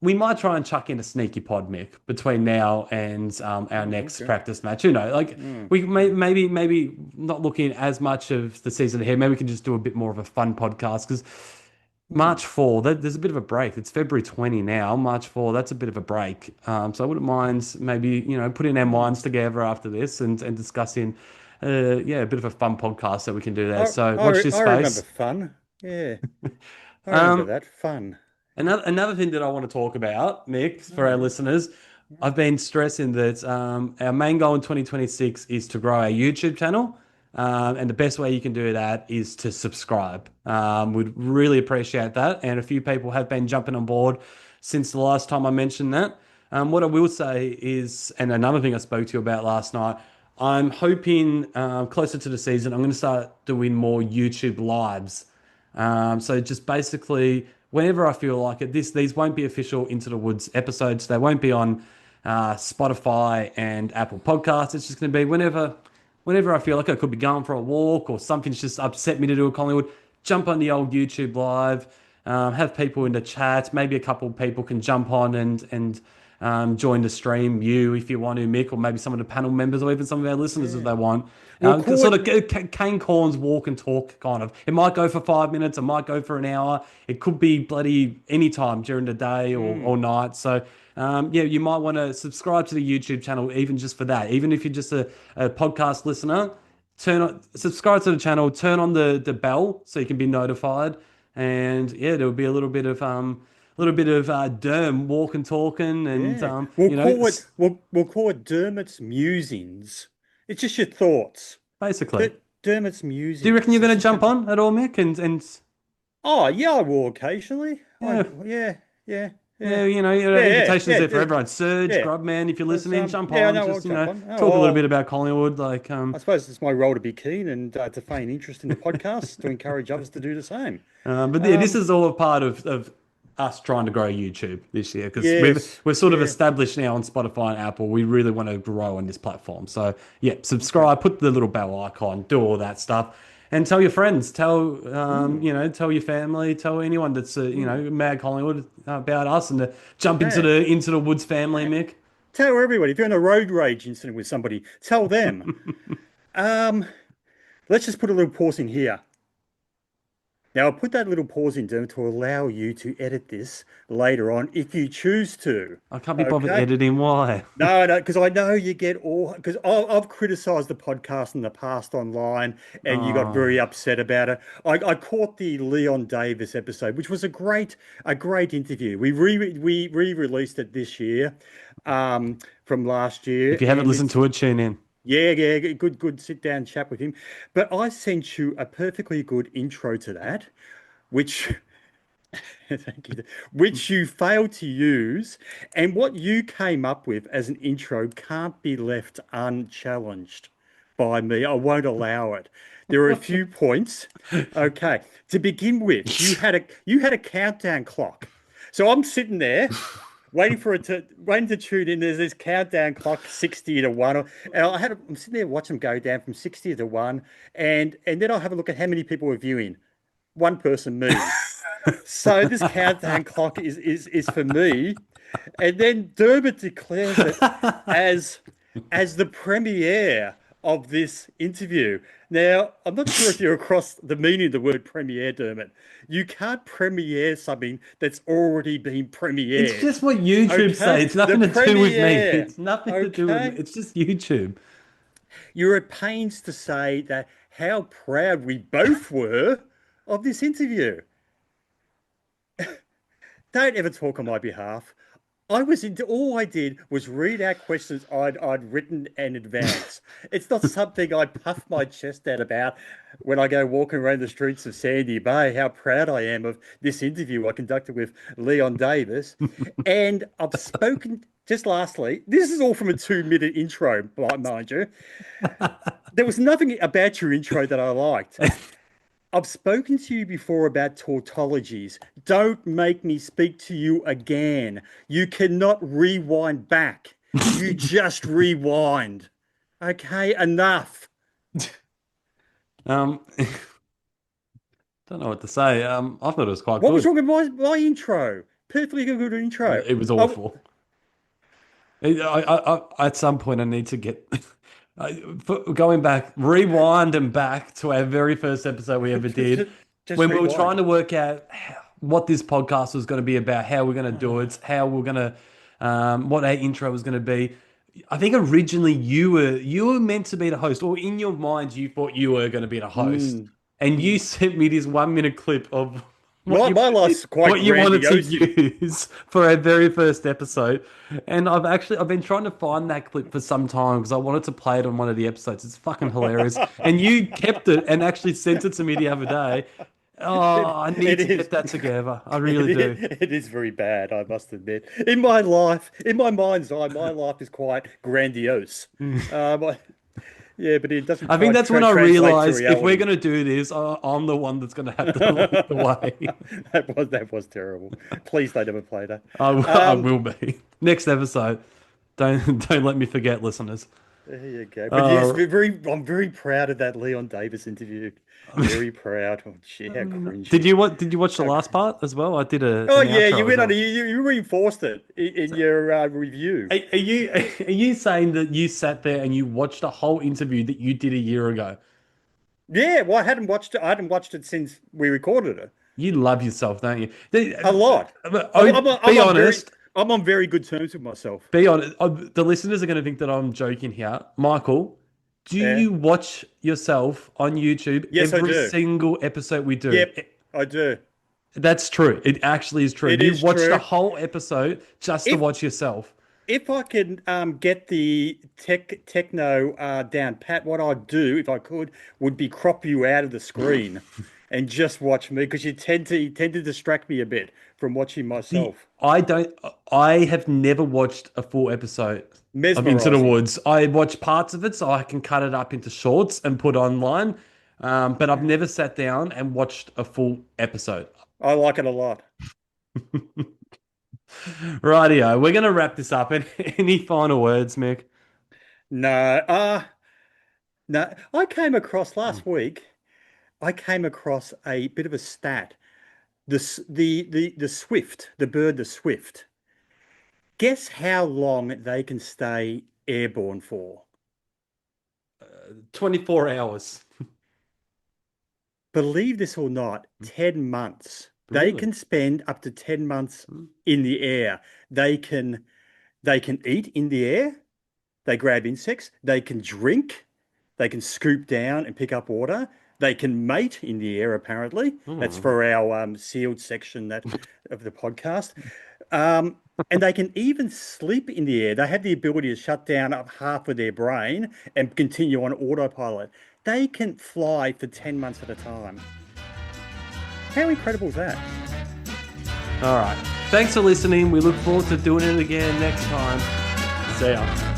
We might try and chuck in a sneaky pod, Mick, between now and our next practice match. Who knows? We maybe not looking as much of the season ahead. Maybe we can just do a bit more of a fun podcast because March 4, there's a bit of a break. It's February 20 now. March 4, that's a bit of a break. So I wouldn't mind maybe putting our minds together after this and discussing. A bit of a fun podcast that we can do there. So watch this space. I remember fun. Yeah, I remember that fun. Another thing that I want to talk about, Mick, for our listeners, I've been stressing that our main goal in 2026 is to grow our YouTube channel. And the best way you can do that is to subscribe. We'd really appreciate that. And a few people have been jumping on board since the last time I mentioned that. What I will say is, and another thing I spoke to you about last night, I'm hoping closer to the season, I'm going to start doing more YouTube lives. So just basically, whenever I feel like it, these won't be official Into the Woods episodes. They won't be on Spotify and Apple Podcasts. It's just going to be whenever I feel like I could be going for a walk or something's just upset me to do a Collingwood, jump on the old YouTube live, have people in the chat. Maybe a couple of people can jump on and join the stream, you if you want to, Mick, or maybe some of the panel members or even some of our listeners if they want. Sort of Kane Corn's walk and talk kind of. It might go for 5 minutes, it might go for an hour. It could be bloody any time during the day or night. So you might want to subscribe to the YouTube channel even just for that. Even if you're just a podcast listener, subscribe to the channel, turn on the bell so you can be notified. And there'll be a little bit of Derm walk and talking, and we'll call it Dermot's musings. It's just your thoughts, basically. Dermot's musings. Do you reckon you're going to jump on at all, Mick? And oh yeah, I will occasionally. Yeah. Invitations there for everyone. Serge, Grubman, if you're listening, jump on. Talk a little bit about Collingwood. I suppose it's my role to be keen and to feign interest in the podcast to encourage others to do the same. This is all a part of us trying to grow YouTube this year because we're sort of established now on Spotify and Apple. We really want to grow on this platform. So subscribe, put the little bell icon, do all that stuff. And tell your friends, tell your family, tell anyone that's mad Collingwood about us and to jump into the Woods family, Mick. Tell everybody. If you're in a road rage incident with somebody, tell them. Let's just put a little pause in here. Now, I'll put that little pause in there to allow you to edit this later on if you choose to. I can't be bothered editing. Why? No, because I know you get because I've criticised the podcast in the past online and you got very upset about it. I caught the Leon Davis episode, which was a great interview. We re-released it this year from last year. If you haven't listened to it, tune in. Yeah, good sit down chat with him. But I sent you a perfectly good intro to that, which thank you, which you failed to use, and what you came up with as an intro can't be left unchallenged by me. I won't allow it. There are a few points. Okay, to begin with, you had a countdown clock. So I'm sitting there waiting to tune in. There's this countdown clock, 60 to 1. And I'm sitting there watching them go down from 60 to 1. And then I'll have a look at how many people are viewing. One person, me. So this countdown clock is for me. And then Dermot declares it as the premiere of this interview. Now, I'm not sure if you're across the meaning of the word premiere, Dermot. You can't premiere something that's already been premiered. It's just what YouTube say. It's nothing to do with me. It's nothing to do with me. Okay. It's just YouTube. You're at pains to say that how proud we both were of this interview. Don't ever talk on my behalf. All I did was read out questions I'd written in advance. It's not something I puff my chest out about when I go walking around the streets of Sandy Bay, how proud I am of this interview I conducted with Leon Davis. And I've spoken, just lastly, this is all from a 2-minute intro, mind you. There was nothing about your intro that I liked. I've spoken to you before about tautologies. Don't make me speak to you again. You cannot rewind back. You just rewind. Okay, enough. Don't know what to say. I thought it was quite What good. was wrong with my intro? Perfectly good intro. It was awful. At some point, I need to get going back, rewind and back to our very first episode we ever did, Just when we were rewind. trying to work out what this podcast was going to be about, how we're going to do it, how we're going to, what our intro was going to be. I think originally you were meant to be the host, or in your mind you thought you were going to be the host, and you sent me this 1-minute clip of My life's quite what you wanted to grandiose. use for our very first episode. And I've been trying to find that clip for some time because I wanted to play it on one of the episodes. It's fucking hilarious. And you kept it and actually sent it to me the other day. Oh, I need to get that together. I really do. It is very bad, I must admit. In my mind's eye, my life is quite grandiose. Yeah, but it doesn't. I think quite that's when I translate to realized if we're reality. going to do this, I'm the one that's going to have to lead the way. That was terrible. Please don't ever play that. I will be. Next episode. Don't let me forget, listeners. There you go. But yes, I'm very proud of that Leon Davis interview. Very proud. Oh, gee, how cringy. Did you watch the last part as well? I did a. Oh an yeah, outro you as went on. well. You reinforced it in your review. Are you saying that you sat there and you watched a whole interview that you did a year ago? Yeah, well, I hadn't watched it. I hadn't watched it since we recorded it. You love yourself, don't you? A lot. Be honest. I'm on very good terms with myself. Be honest. The listeners are going to think that I'm joking here. Michael, do you watch yourself on YouTube Yes, I every do. single episode we do? Yep, I do. That's true. It actually is true. It You is watched true. the whole episode just to watch yourself. If I can get the techno down pat, what I'd do, if I could, would be crop you out of the screen and just watch me, because you tend to distract me a bit from watching myself. I have never watched a full episode of Into the Mesmerising. Woods. I watch parts of it so I can cut it up into shorts and put online. But I've never sat down and watched a full episode. I like it a lot. Rightio, we're going to wrap this up. Any final words, Mick? No, no. I came across last week. I came across a bit of a stat. The swift, the bird, the swift. Guess how long they can stay airborne for? 24 hours. Believe this or not, 10 months. They Really? can spend up to 10 months in the air. They can eat in the air. They grab insects. They can drink. They can scoop down and pick up water. They can mate in the air, apparently. That's for our sealed section of the podcast. And they can even sleep in the air. They have the ability to shut down up half of their brain and continue on autopilot. They can fly for 10 months at a time. How incredible is that? All right. Thanks for listening. We look forward to doing it again next time. See ya.